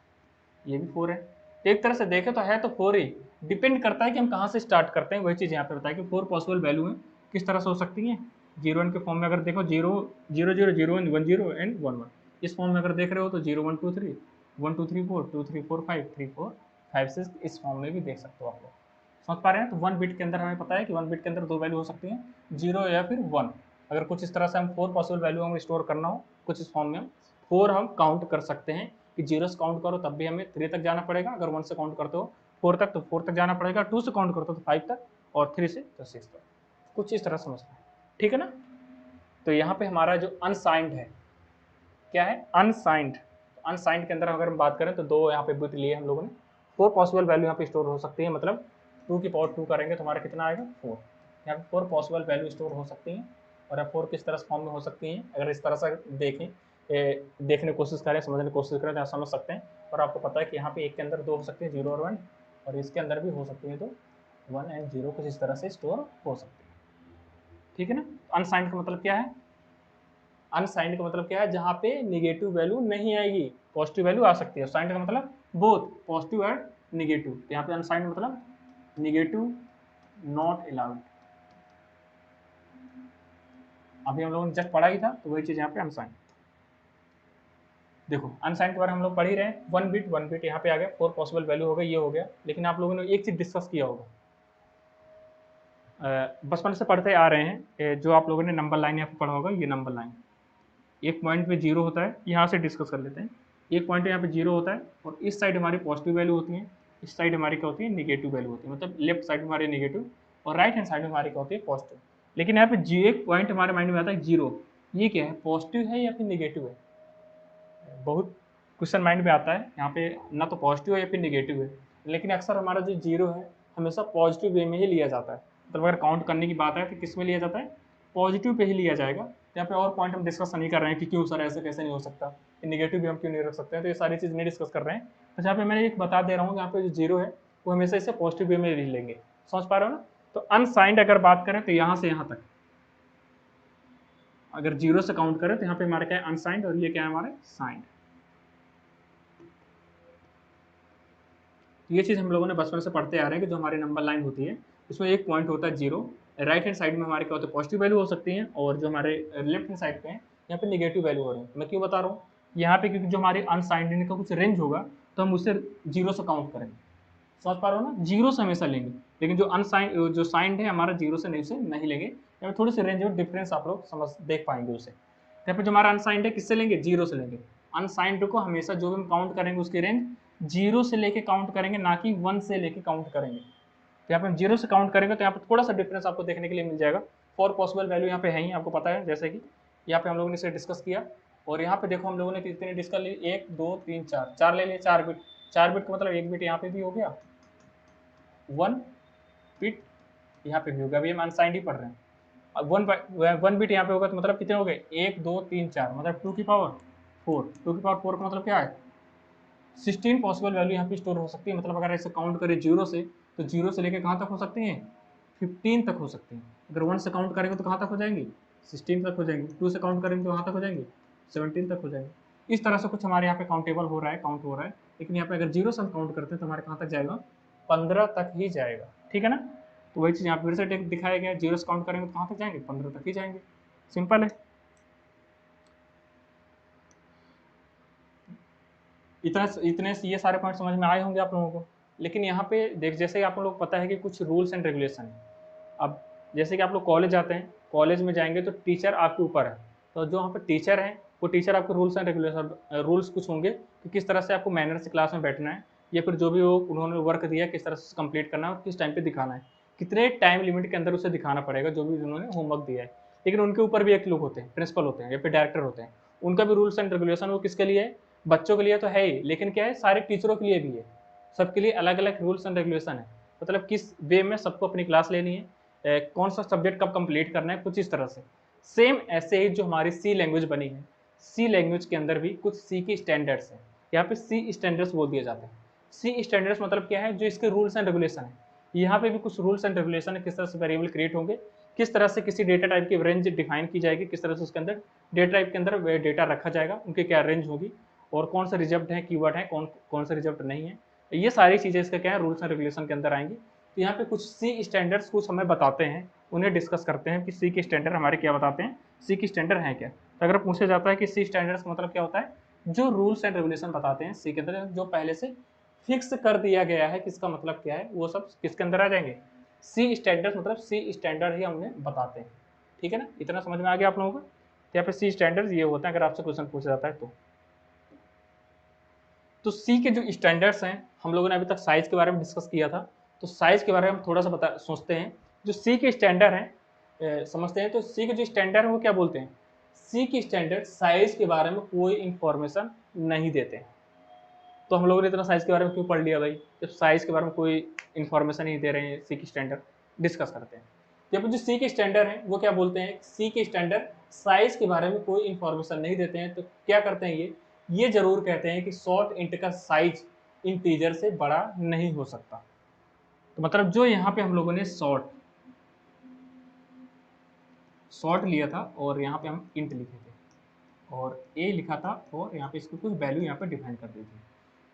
ये भी 4 है। तो एक तरह से देखें तो है तो 4 ही, डिपेंड करता है कि हम कहाँ से स्टार्ट करते हैं। वही चीज़ यहाँ पे बताया कि 4 पॉसिबल वैल्यू है किस तरह से हो सकती हैं। 0 1 के फॉर्म में अगर देखो 0 0 0 0 1 1 0 एंड 1 1, इस फॉर्म में अगर देख रहे हो तो 0 1 2 3 1 2 3 4 2 3 4 5 3 4 5 6, इस फॉर्म में भी देख सकते हो आप लोग। समझ पा रहे हैं। तो 1 बिट के अंदर हमें पता है कि 1 बिट के अंदर 2 वैल्यू हो सकती हैं, 0 या फिर 1। अगर कुछ इस तरह से हम 4 पॉसिबल वैल्यू हमें स्टोर करना हो कुछ इस फॉर्म में, 4 हम काउंट कर सकते हैं कि 0 से काउंट करो तब भी हमें 3 तक जाना पड़ेगा, अगर 1 से काउंट करते हो 4 तक तो 4 तक जाना पड़ेगा, 2 से काउंट करते हो तो 5 तक, और 3 से तो 6 तक, कुछ इस तरह समझना है, ठीक है ना। तो यहाँ पे हमारा जो अनसाइंड है, क्या है, अनसाइंड। अनसाइंड के अंदर अगर हम बात करें तो 2 यहाँ पे बिट लिए हम लोगों ने, 4 पॉसिबल वैल्यू यहाँ पे स्टोर हो सकती है, मतलब 2 की पावर 2 करेंगे तो हमारा कितना आएगा 4, यहाँ पे 4 पॉसिबल वैल्यू स्टोर हो सकती हैं। और अब 4 किस तरह से फॉर्म में हो सकती हैं, अगर इस तरह से देखें, देखने की कोशिश करें, समझने की कोशिश करें तो समझ सकते हैं। और आपको पता है कि यहाँ पे एक के अंदर 2 हो सकते हैं, 0 और 1, और इसके अंदर भी हो सकती है तो 1 एंड 0 कुछ इस तरह से स्टोर हो सकती है, ठीक है ना। अनसाइंड का मतलब क्या है, अनसाइंड का मतलब क्या है, जहां पे निगेटिव वैल्यू नहीं आएगी, पॉजिटिव वैल्यू आ सकती है। साइंड का मतलब बोथ पॉजिटिव एंड निगेटिव, तो यहाँ पे अनसाइंड मतलब निगेटिव नॉट अलाउड, अभी हम लोगों ने जस्ट पढ़ा ही था, तो वही चीज यहाँ पे अनसाइंड। देखो अनसाइंड के बारे में हम लोग पढ़ ही रहे हैं, 1 बिट यहाँ पे आ गया, 4 पॉसिबल वैल्यू हो गई, ये हो गया। लेकिन आप लोगों ने एक चीज डिस्कस किया होगा, बचपन से पढ़ते आ रहे हैं, जो आप लोगों ने नंबर लाइन यहाँ पे पढ़ा होगा, ये नंबर लाइन एक पॉइंट पे 0 होता है, यहाँ से डिस्कस कर लेते हैं। एक पॉइंट यहाँ पे 0 होता है और इस साइड हमारी पॉजिटिव वैल्यू होती है, इस साइड हमारी क्या होती है, निगेटिव वैल्यू होती है, मतलब लेफ्ट साइड में हमारी निगेटिव और राइट हैंड साइड में हमारी क्या होती है, पॉजिटिव। लेकिन यहाँ पे एक पॉइंट हमारे माइंड में आता है 0, ये क्या है, पॉजिटिव है या फिर निगेटिव है, बहुत क्वेश्चन माइंड में आता है। यहाँ पे ना तो पॉजिटिव है या फिर निगेटिव है, लेकिन अक्सर हमारा जो 0 है हमेशा पॉजिटिव वे में ही लिया जाता है, मतलब अगर काउंट करने की बात है तो किस में लिया जाता है, पॉजिटिव पे ही लिया जाएगा। यहाँ पे और पॉइंट हम डिस्कस नहीं कर रहे हैं कि क्यों सर ऐसे कैसे नहीं हो सकता, निगेटिव भी हम क्यों नहीं रख सकते हैं, तो ये सारी चीज़ नहीं डिस्कस कर रहे हैं। तो यहाँ पे मैंने एक बता दे रहा हूँ, यहाँ पे जो 0 है वो हमेशा इसे पॉजिटिव वे में ले लेंगे, समझ पा रहे हो ना। तो अनसाइंड अगर बात करें तो यहाँ से यहाँ तक, अगर 0 से काउंट करें तो यहाँ पे हमारा क्या है, अनसाइंड, और ये क्या है हमारे साइंड। ये चीज़ हम लोगों ने बचपन से पढ़ते आ रहे हैं कि जो हमारी नंबर लाइन होती है उसमें एक पॉइंट होता है 0, राइट हैंड साइड में हमारे क्या होते हैं, पॉजिटिव वैल्यू हो सकती हैं, और जो हमारे लेफ्ट हैंड साइड पे हैं यहाँ पे निगेटिव वैल्यू हो रही है। मैं क्यों बता रहा हूँ, यहाँ पे क्योंकि जो हमारी अनसाइंड का कुछ रेंज होगा तो हम उसे 0 से काउंट करेंगे, समझ पा रहे हो ना, 0 से हमेशा लेंगे। लेकिन जो अनसाइंड जो साइंड है हमारा 0 से नहीं, उसे नहीं लेंगे, यहाँ पे थोड़ी सी रेंज और डिफरेंस आप लोग समझ देख पाएंगे उसे। यहाँ पे जो हमारा अनसाइंड है किससे लेंगे, 0 से लेंगे। अनसाइंड को हमेशा जो भी हम काउंट करेंगे उसकी रेंज 0 से लेके काउंट करेंगे, ना कि 1 से लेके काउंट करेंगे। तो यहाँ पे हम 0 से काउंट करेंगे तो यहाँ पे थोड़ा सा डिफरेंस आपको देखने के लिए मिल जाएगा। 4 पॉसिबल वैल्यू यहाँ पे है ही, आपको पता है, जैसे कि यहाँ पे हम लोगों ने इसे डिस्कस किया। और यहाँ पे देखो हम लोगों ने कितने डिस्कस ली, 1 2 3 4, 4 ले लिए, 4 बिट, 4 बिट का मतलब एक बिट यहाँ पे भी हो गया, 1 बिट यहाँ पे भी होगा, अभी हम अनसाइंड ही पढ़ रहे हैं। अब 1 बिट यहाँ पे होगा तो मतलब कितने हो गए, 1 2 3 4, मतलब 2 की पावर 4, 2 की पावर 4 का मतलब क्या है, 16 पॉसिबल वैल्यू यहाँ पे स्टोर हो सकती है। मतलब अगर ऐसे काउंट करें 0 से, तो 0 से लेकर कहाँ तक हो सकती हैं, 15 तक हो सकती हैं। अगर 1 से काउंट करेंगे तो कहाँ तक हो जाएंगी, 16 तक हो जाएंगी। 2 से काउंट करेंगे तो कहाँ तक हो जाएंगी, 17 तक हो जाएंगे। इस तरह से कुछ हमारे यहाँ पे काउंटेबल हो रहा है, काउंट हो रहा है। लेकिन यहाँ पे अगर 0 से हम काउंट करते हैं तो हमारे कहाँ तक जाएगा, 15 तक ही जाएगा, ठीक है ना। तो वही चीज़ यहाँ फिर से दिखाया गया, 0 से काउंट करेंगे तो कहाँ तक जाएंगे, 15 तक ही जाएंगे, सिंपल है। इतने ये सारे पॉइंट समझ में आए होंगे आप लोगों को। लेकिन यहाँ पे देख, जैसे आप लोग पता है कि कुछ रूल्स एंड रेगुलेशन है। अब जैसे कि आप लोग कॉलेज जाते हैं, कॉलेज में जाएंगे तो टीचर आपके ऊपर है, तो जो वहाँ पे टीचर हैं वो टीचर आपको रूल्स एंड रेगुलेशन, रूल्स कुछ होंगे कि किस तरह से आपको मैनर से क्लास में बैठना है, या फिर जो भी वो उन्होंने वर्क दिया किस तरह से कंप्लीट करना है और किस टाइम पे दिखाना है, कितने टाइम लिमिट के अंदर उसे दिखाना पड़ेगा जो भी उन्होंने होमवर्क दिया है। लेकिन उनके ऊपर भी एक लोग होते हैं, प्रिंसिपल होते हैं या फिर डायरेक्टर होते हैं, उनका भी रूल्स एंड रेगुलेशन वो किसके लिए है, बच्चों के लिए तो है ही, लेकिन क्या है सारे टीचरों के लिए भी है। सबके लिए अलग अलग रूल्स एंड रेगुलेशन है, मतलब किस वे में सबको अपनी क्लास लेनी है, कौन सा सब्जेक्ट कब कंप्लीट करना है, कुछ इस तरह से। सेम ऐसे ही जो हमारी सी लैंग्वेज बनी है, सी लैंग्वेज के अंदर भी कुछ सी की स्टैंडर्ड्स हैं, यहाँ पे सी स्टैंडर्ड्स बोल दिए जाते हैं। सी स्टैंडर्ड्स मतलब क्या है, जो इसके रूल्स एंड रेगुलेशन है। यहाँ पे भी कुछ रूल्स एंड रेगुलेशन है, किस तरह से वेरिएबल क्रिएट होंगे, किस तरह से किसी डेटा टाइप की रेंज डिफाइन की जाएगी, किस तरह से उसके अंदर डेटा टाइप के अंदर डेटा रखा जाएगा, उनकी क्या रेंज होगी, और कौन सा रिजर्व्ड है, कीवर्ड है, कौन सा रिजर्व्ड नहीं है। ये सारी चीज़ें इसका क्या है, रूल्स एंड रेगुलेशन के अंदर आएंगी। तो यहाँ पे कुछ सी स्टैंडर्ड्स कुछ हमें बताते हैं, उन्हें डिस्कस करते हैं कि सी के स्टैंडर्ड हमारे क्या बताते हैं, सी की स्टैंडर्ड है क्या। तो अगर पूछा जाता है कि सी स्टैंडर्ड्स का मतलब क्या होता है, जो रूल्स एंड रेगुलेशन बताते हैं सी के अंदर, जो पहले से फिक्स कर दिया गया है, किसका मतलब क्या है, वो सब किसके अंदर आ जाएंगे, सी स्टैंडर्ड, मतलब सी स्टैंडर्ड ही हमें बताते हैं, ठीक है ना, इतना समझ में आ गया आप लोगों को। तो यहाँ पे सी स्टैंडर्ड ये होता है अगर आपसे क्वेश्चन पूछा जाता है तो सी के जो स्टैंडर्ड्स हैं, हम लोगों ने अभी तक साइज के बारे में डिस्कस किया था, तो साइज के बारे में हम थोड़ा सा सोचते हैं। जो सी के स्टैंडर्ड हैं समझते हैं, तो सी के जो स्टैंडर्ड है वो क्या बोलते हैं, सी के स्टैंडर्ड साइज के बारे में कोई इंफॉर्मेशन नहीं देते हैं। तो हम लोगों ने इतना साइज के बारे में क्यों पढ़ लिया भाई, जब साइज के बारे में कोई इंफॉर्मेशन नहीं दे रहे हैं, सी के स्टैंडर्ड डिस्कस करते हैं। जब जो सी के स्टैंडर्ड है वो क्या बोलते हैं, सी के स्टैंडर्ड साइज के बारे में कोई इंफॉर्मेशन नहीं देते हैं। तो क्या करते हैं ये जरूर कहते हैं कि शॉर्ट इंट का साइज इंटीजर से बड़ा नहीं हो सकता। तो मतलब जो यहाँ पे हम लोगों ने शॉर्ट लिया था और यहाँ पे हम इंट लिखे थे और ए लिखा था और यहाँ पे इसको कुछ वैल्यू यहाँ पे डिफाइन कर दी थी।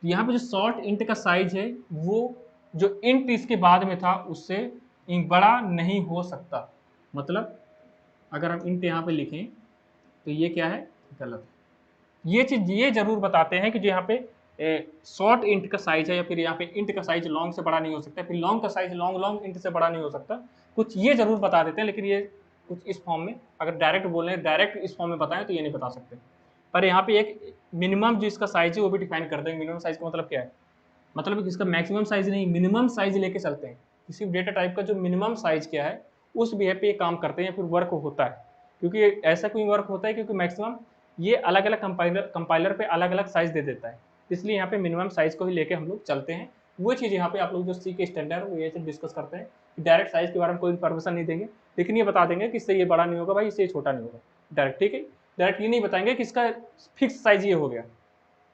तो यहाँ पे जो शॉर्ट इंट का साइज है वो जो इंट इसके बाद में था उससे बड़ा नहीं हो सकता। मतलब अगर हम इंट यहाँ पे लिखें तो ये क्या है, गलत है। ये चीज ये जरूर बताते हैं कि जो यहाँ पे शॉर्ट इंट का साइज है या फिर यहाँ पे इंट का साइज लॉन्ग से बड़ा नहीं हो सकता, फिर लॉन्ग का साइज लॉन्ग इंट से बड़ा नहीं हो सकता, कुछ ये जरूर बता देते हैं। लेकिन ये कुछ इस फॉर्म में अगर डायरेक्ट बोल रहे हैं, डायरेक्ट इस फॉर्म में बताएं तो ये नहीं बता सकते। पर यहाँ पे एक मिनिमम जो इसका साइज है वो भी डिफाइन करते हैं। मिनिमम साइज का मतलब क्या है, मतलब इसका मैक्सिमम साइज नहीं, मिनिमम साइज लेके चलते हैं। किसी भी डेटा टाइप का जो मिनिमम साइज क्या है उस बिहेव पे ये काम करते हैं, फिर वर्क होता है। क्योंकि ऐसा कोई वर्क होता है क्योंकि मैक्सिमम ये अलग अलग कंपाइलर पे अलग अलग साइज दे देता है, इसलिए यहाँ पे मिनिमम साइज को ही लेके हम लोग चलते हैं। वो चीज़ यहाँ पे आप लोग जो सी के स्टैंडर्ड है वो ये डिस्कस करते हैं। डायरेक्ट साइज के बारे में कोई इन्फॉर्मेशन नहीं देंगे, लेकिन ये बता देंगे कि इससे ये बड़ा नहीं होगा भाई, इससे ये छोटा नहीं होगा डायरेक्ट, ठीक है। डायरेक्ट ये नहीं बताएंगे कि इसका फिक्स साइज ये हो गया,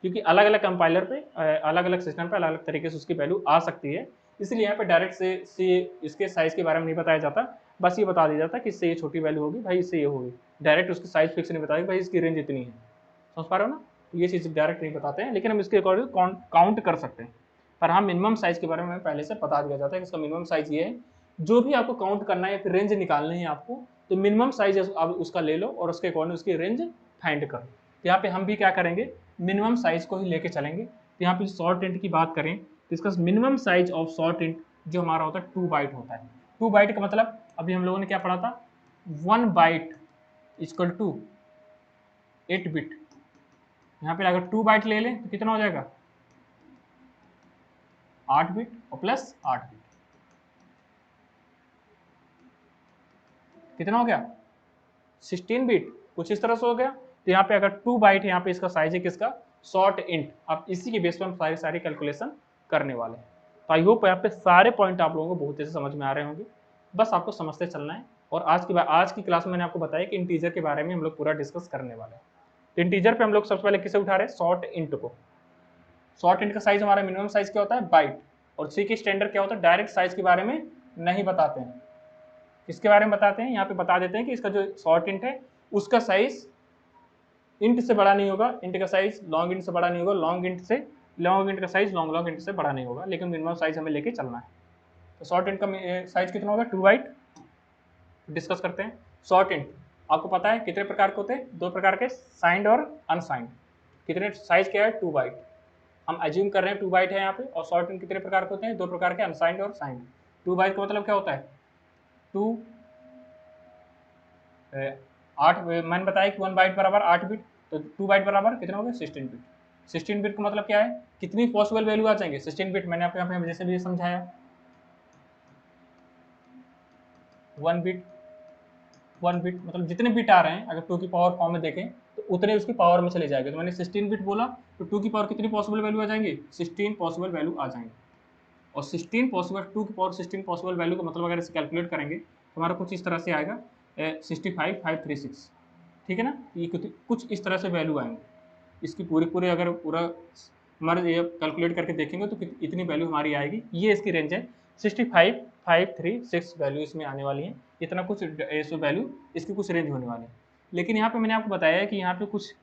क्योंकि अलग अलग कंपाइलर पे अलग अलग सिस्टम पे अलग अलग तरीके से उसकी वैल्यू आ सकती है। इसलिए यहाँ पे डायरेक्ट से इसके साइज के बारे में नहीं बताया जाता, बस ये बता दिया जाता कि इससे ये छोटी वैल्यू होगी भाई, इससे ये होगी। डायरेक्ट उसकी साइज फिक्स नहीं बताया भाई इसकी रेंज इतनी है, समझ पा रहे हो ना। ये चीज़ डायरेक्ट नहीं बताते हैं, लेकिन हम इसके अकॉर्डिंग काउंट कर सकते हैं। पर हाँ, मिनिमम साइज के बारे में पहले से बता दिया जाता है कि इसका मिनिमम साइज ये है। जो भी आपको काउंट करना है या फिर रेंज निकालनी है आपको, तो मिनिमम साइज आप उसका ले लो और उसके अकॉर्डिंग उसकी रेंज फाइंड करो। तो यहाँ पे हम भी क्या करेंगे, मिनिमम साइज को ही लेके चलेंगे। तो यहाँ पे शॉर्ट इंट की बात करें तो इसका minimum size of short int जो हमारा होता है 2 बाइट होता है। 2 बाइट का मतलब अभी हम लोगों ने क्या पढ़ा था, 1 बाइट इक्वल टू 8 बिट। यहाँ पे अगर 2 बाइट ले लें तो कितना हो जाएगा, 8 बिट और प्लस 8 बिट, कितना हो गया 16 बिट, कुछ इस तरह से हो गया। तो यहाँ पे अगर 2 बाइट है, यहाँ पे इसका साइज है किसका, शॉर्ट इंट। अब इसी के बेस पर हम सारी कैलकुलेशन करने वाले हैं। तो आई होप यहाँ पे सारे पॉइंट आप लोगों को बहुत अच्छे से समझ में आ रहे होंगे, बस आपको समझते चलना है। और आज की क्लास में मैंने आपको बताया कि इंटीजर के बारे में हम लोग पूरा डिस्कस करने वाले हैं। तो इंटीजर पे हम लोग सबसे पहले किसे उठा रहे हैं, शॉर्ट इंट को। शॉर्ट इंट का साइज हमारा मिनिमम साइज क्या होता है, बाइट। और सी के स्टैंडर्ड क्या होता है, डायरेक्ट साइज के बारे में नहीं बताते हैं। किसके बारे में बताते हैं, यहाँ पे बता देते हैं कि इसका जो शॉर्ट इंट है उसका साइज इंट से बड़ा नहीं होगा, इंट का साइज लॉन्ग इंट से बड़ा नहीं होगा, लॉन्ग इंट का साइज लॉन्ग इंट से बड़ा नहीं होगा, लेकिन मिनिमम साइज हमें लेके चलना है। तो शॉर्ट इंट का साइज कितना होगा, 2 बाइट। डिस्कस करते हैं। शॉर्ट इंट आपको पता है कितने प्रकार के होते हैं, 2 प्रकार के, साइंड और अनसाइंड। कितने साइज क्या है, 2 बाइट। हम एज्यूम कर रहे हैं 2 बाइट है यहाँ पे। और शॉर्ट इंट कितने प्रकार के होते हैं, 2 प्रकार के, अनसाइंड और साइंड। 2 बाइट का मतलब क्या होता है, 8 मैंने बताया कि 1 बाइट बराबर 8 बिट, तो 2 बाइट बराबर कितना हो गया, 16 बिट। 16 बिट का मतलब क्या है, कितनी पॉसिबल वैल्यू आ जाएंगे 16 बिट। मैंने आपको यहाँ पे जैसे भी समझाया, 1 बिट मतलब जितने बिट आ रहे हैं अगर 2 की पावर फॉर्म में देखें तो उतने उसकी पावर में चले जाएंगे। तो मैंने 16 बिट बोला तो 2 की पावर कितनी पॉसिबल वैल्यू आ जाएंगी, 16 पॉसिबल वैल्यू आ जाएंगे। और 16 पॉसिबल 2 की पावर 16 पॉसिबल वैल्यू का मतलब अगर इसे कैलकुलेट करेंगे तो हमारा कुछ इस तरह से आएगा 65536, ठीक है ना। ये कुछ इस तरह से वैल्यू आएंगे इसकी पूरे अगर पूरा हमारे ये कैलकुलेट करके देखेंगे तो इतनी वैल्यू हमारी आएगी। ये इसकी रेंज है 65536 वैल्यू इसमें आने वाली है, इतना कुछ वैल्यू इसकी कुछ रेंज होने वाली है। लेकिन यहाँ पे मैंने आपको बताया है कि यहाँ पे कुछ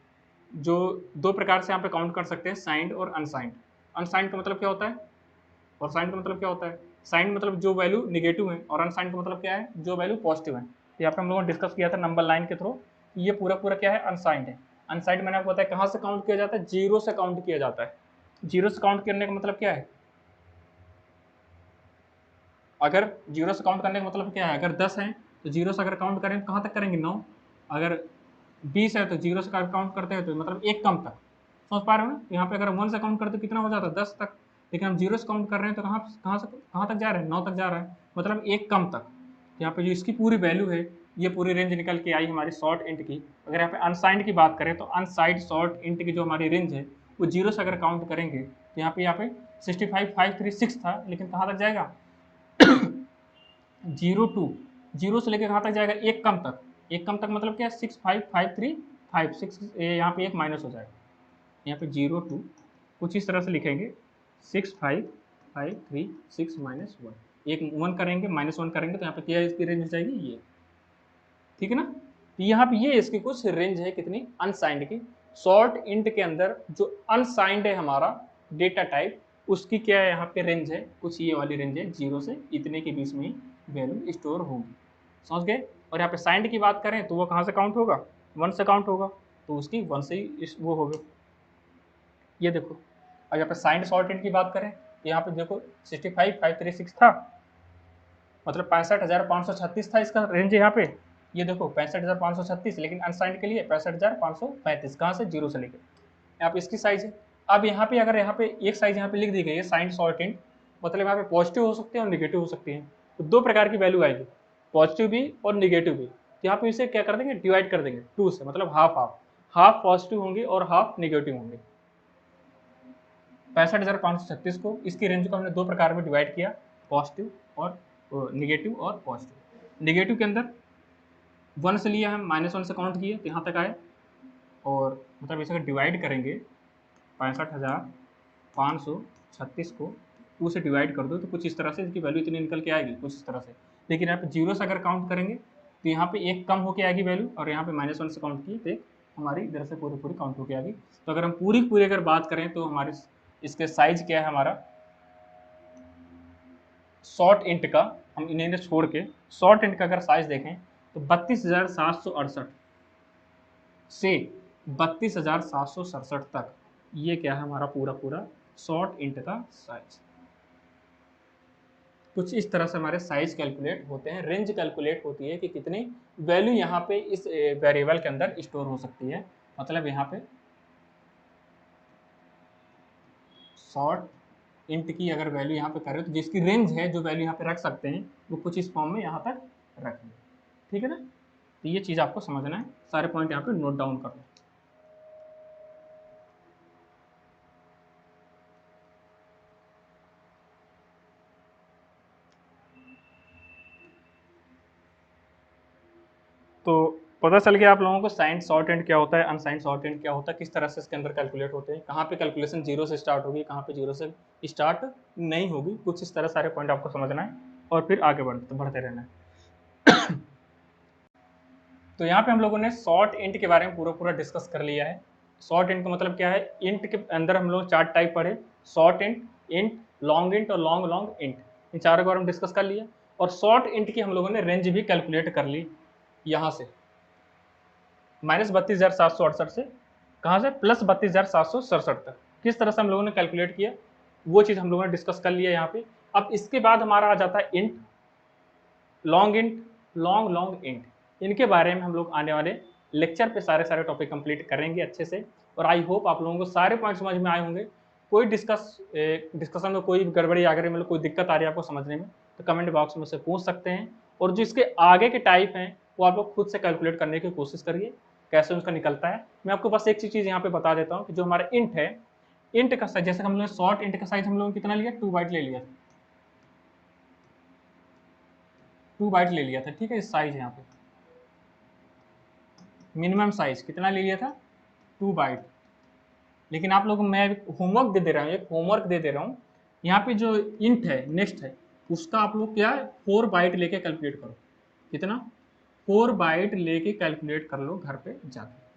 जो 2 प्रकार से यहाँ पे काउंट कर सकते हैं, साइंड और अनसाइंड। अनसाइंड का मतलब क्या होता है और साइंड का मतलब क्या होता है, साइंड मतलब जो वैल्यू निगेटिव है और अनसाइंड का मतलब क्या है, जो वैल्यू पॉजिटिव है। तो यहाँ पे हम लोगों ने डिस्कस किया था नंबर लाइन के थ्रू, ये पूरा क्या है, अनसाइंड है। अनसाइंड मैंने आपको बताया कहाँ से काउंट किया जाता है, 0 से काउंट किया जाता है। 0 से काउंट करने का मतलब क्या है, अगर 0 से काउंट करने का मतलब क्या है, अगर 10 है तो जीरो से अगर काउंट करें तो कहाँ तक करेंगे 9, अगर 20 है तो जीरो से काउंट करते हैं तो मतलब एक कम तक, समझ पा रहे हो ना। यहाँ पे अगर 1 से काउंट करते कितना हो जाता है 10 तक, लेकिन हम जीरो से काउंट कर रहे हैं तो कहाँ तक जा रहे हैं 9 तक जा रहा है, मतलब एक कम तक। यहाँ पे जो इसकी पूरी वैल्यू है ये पूरी रेंज निकल के आई हमारी शॉर्ट इंट की। अगर यहाँ पे अनसाइंड की बात करें तो अनसाइंड शॉर्ट इंट की जो हमारी रेंज है वो जीरो से अगर काउंट करेंगे तो यहाँ पे 65,536 था, लेकिन कहाँ तक जाएगा 0 से लेकर कहाँ तक जाएगा एक कम तक। एक कम तक मतलब क्या 65,536, यहाँ पे एक माइनस हो जाएगा, यहाँ पे 02 कुछ इस तरह से लिखेंगे 65,536 माइनस 1, एक 1 करेंगे -1 करेंगे तो यहाँ पे क्या इसकी रेंज हो जाएगी ये, ठीक है ना। तो यहाँ पे ये इसकी कुछ रेंज है कितनी अनसाइंड की। शॉर्ट इंट के अंदर जो अनसाइंड है हमारा डेटा टाइप उसकी क्या है यहाँ पे रेंज है, कुछ ये वाली रेंज है 0 से इतने के बीच में ही वैल्यू स्टोर होगी, समझ गए। और यहाँ पे साइंड की बात करें तो वो कहाँ से काउंट होगा 1 से काउंट होगा, तो उसकी 1 से ही वो होगा, ये देखो। और यहाँ पे साइंड शॉर्ट इंट की बात करें तो यहाँ पे देखो 65,536 था, मतलब 65,536 था इसका रेंज यहाँ पे, ये देखो 65,536, लेकिन अनसाइंड के लिए 65,535, कहाँ से 0 से लेकर यहाँ पे इसकी साइज है। अब यहाँ पे अगर यहाँ पे एक साइज यहाँ पे लिख दी गई है साइंड शॉर्ट इंट, मतलब यहाँ पे पॉजिटिव हो सकते हैं और निगेटिव हो सकती हैं, तो दो प्रकार की वैल्यू आएगी, पॉजिटिव भी और निगेटिव भी। तो यहाँ पे इसे क्या कर देंगे डिवाइड कर देंगे 2 से, मतलब हाफ हाफ, हाफ पॉजिटिव होंगे और हाफ निगेटिव होंगे। 65,536 को इसकी रेंज को हमने दो प्रकार में डिवाइड किया, पॉजिटिव और निगेटिव और पॉजिटिव। निगेटिव के अंदर 1 से लिया हम -1 से काउंट किए तो यहाँ तक आए, और मतलब इसे अगर डिवाइड करेंगे 65,536 को 2 से डिवाइड कर दो तो कुछ इस तरह से इसकी वैल्यू इतनी निकल के आएगी, कुछ इस तरह से। लेकिन यहाँ पे 0 से अगर काउंट करेंगे तो यहाँ पे एक कम होके आएगी वैल्यू, और यहाँ पे -1 से काउंट किए तो हमारी इधर से पूरी काउंट होके आएगी। तो अगर हम पूरी अगर बात करें तो हमारे इसके साइज क्या है हमारा शॉर्ट इंट का, हम इन्हें छोड़ के शॉर्ट इंट का अगर साइज देखें तो 32,768 से 32,767 तक ये क्या है हमारा पूरा शॉर्ट इंट का साइज। कुछ इस तरह से हमारे साइज कैलकुलेट होते हैं, रेंज कैलकुलेट होती है कि कितनी वैल्यू यहाँ पे इस वेरिएबल के अंदर स्टोर हो सकती है। मतलब यहाँ पे शॉर्ट इंट की अगर वैल्यू यहाँ पे करें तो जिसकी रेंज है जो वैल्यू यहाँ पे रख सकते हैं वो कुछ इस फॉर्म में यहाँ तक रखेंगे, ठीक है ना। तो ये चीज़ आपको समझना है, सारे पॉइंट यहाँ पे नोट डाउन कर लो। तो पता चल गया आप लोगों को साइंड शॉर्ट एंड क्या होता है, अनसाइंड शॉर्ट एंड क्या होता है, किस तरह से इसके अंदर कैलकुलेट होते हैं, कहाँ पे कैलकुलेशन 0 से स्टार्ट होगी, कहाँ पे 0 से स्टार्ट नहीं होगी, कुछ इस तरह सारे पॉइंट आपको समझना है और फिर आगे बढ़ते रहना है। तो यहाँ पे हम लोगों ने शॉर्ट इंट के बारे में पूरा डिस्कस कर लिया है। शॉर्ट इंट का मतलब क्या है, इंट के अंदर हम लोग 4 टाइप पढ़े, short int, int, long int और लॉन्ग इंट, इन चारों के बारे में डिस्कस कर लिया। और शॉर्ट इंट की हम लोगों ने रेंज भी कैलकुलेट कर ली, यहाँ से -32,768 से कहाँ से +32,767 तक, किस तरह से हम लोगों ने कैलकुलेट किया वो चीज़ हम लोगों ने डिस्कस कर लिया यहाँ पे। अब इसके बाद हमारा आ जाता है int, long int, long int, इनके बारे में हम लोग आने वाले लेक्चर पे सारे टॉपिक कंप्लीट करेंगे अच्छे से। और आई होप आप लोगों को सारे पॉइंट समझ में आए होंगे। कोई डिस्कशन में कोई गड़बड़ी आ गई, मतलब कोई दिक्कत आ रही है आपको समझने में, तो कमेंट बॉक्स में से पूछ सकते हैं। और जो इसके आगे के टाइप हैं वो आप लोग खुद से कैलकुलेट करने की कोशिश करिए कैसे उसका निकलता है। मैं आपको बस एक चीज़ यहाँ पे बता देता हूँ कि जो हमारा इंट है, इंट का साइज, जैसे हम लोग शॉर्ट इंट का साइज हम लोगों ने कितना लिया 2 बाइट ले लिया था, 2 बाइट ले लिया था, ठीक है। इस साइज यहाँ पे मिनिमम साइज कितना ले लिया था 2 बाइट। लेकिन आप लोगों को मैं होमवर्क दे रहा हूँ, एक होमवर्क दे रहा हूँ, यहाँ पे जो इंट है नेक्स्ट है उसका आप लोग क्या है 4 बाइट लेके कैलकुलेट करो, कितना 4 बाइट लेके कैलकुलेट कर लो घर पे जाके।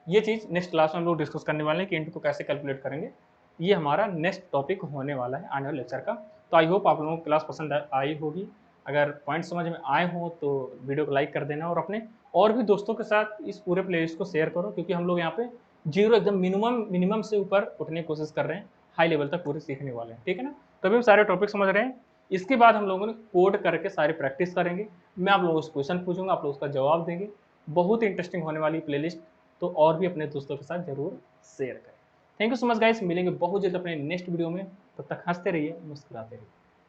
ये चीज़ नेक्स्ट क्लास में हम लोग डिस्कस करने वाले हैं कि इंट को कैसे कैलकुलेट करेंगे। ये हमारा नेक्स्ट टॉपिक होने वाला है आने वाले लेक्चर का। तो आई होप आप लोगों को क्लास पसंद आई होगी। अगर पॉइंट समझ में आए हो तो वीडियो को लाइक कर देना और अपने और भी दोस्तों के साथ इस पूरे प्लेलिस्ट को शेयर करो, क्योंकि हम लोग यहाँ पे 0 एकदम मिनिमम से ऊपर उठने की कोशिश कर रहे हैं, हाई लेवल तक पूरे सीखने वाले हैं, ठीक है ना। तभी हम सारे टॉपिक समझ रहे हैं। इसके बाद हम लोगों ने कोड करके सारी प्रैक्टिस करेंगे। मैं आप लोगों से क्वेश्चन पूछूंगा, आप लोग उसका जवाब देंगे। बहुत ही इंटरेस्टिंग होने वाली प्लेलिस्ट, तो और भी अपने दोस्तों के साथ जरूर शेयर करें। Thank you so much guys, मिलेंगे बहुत जल्द अपने नेक्स्ट वीडियो में। तब तक हंसते रहिए, मुस्कुराते रहिए।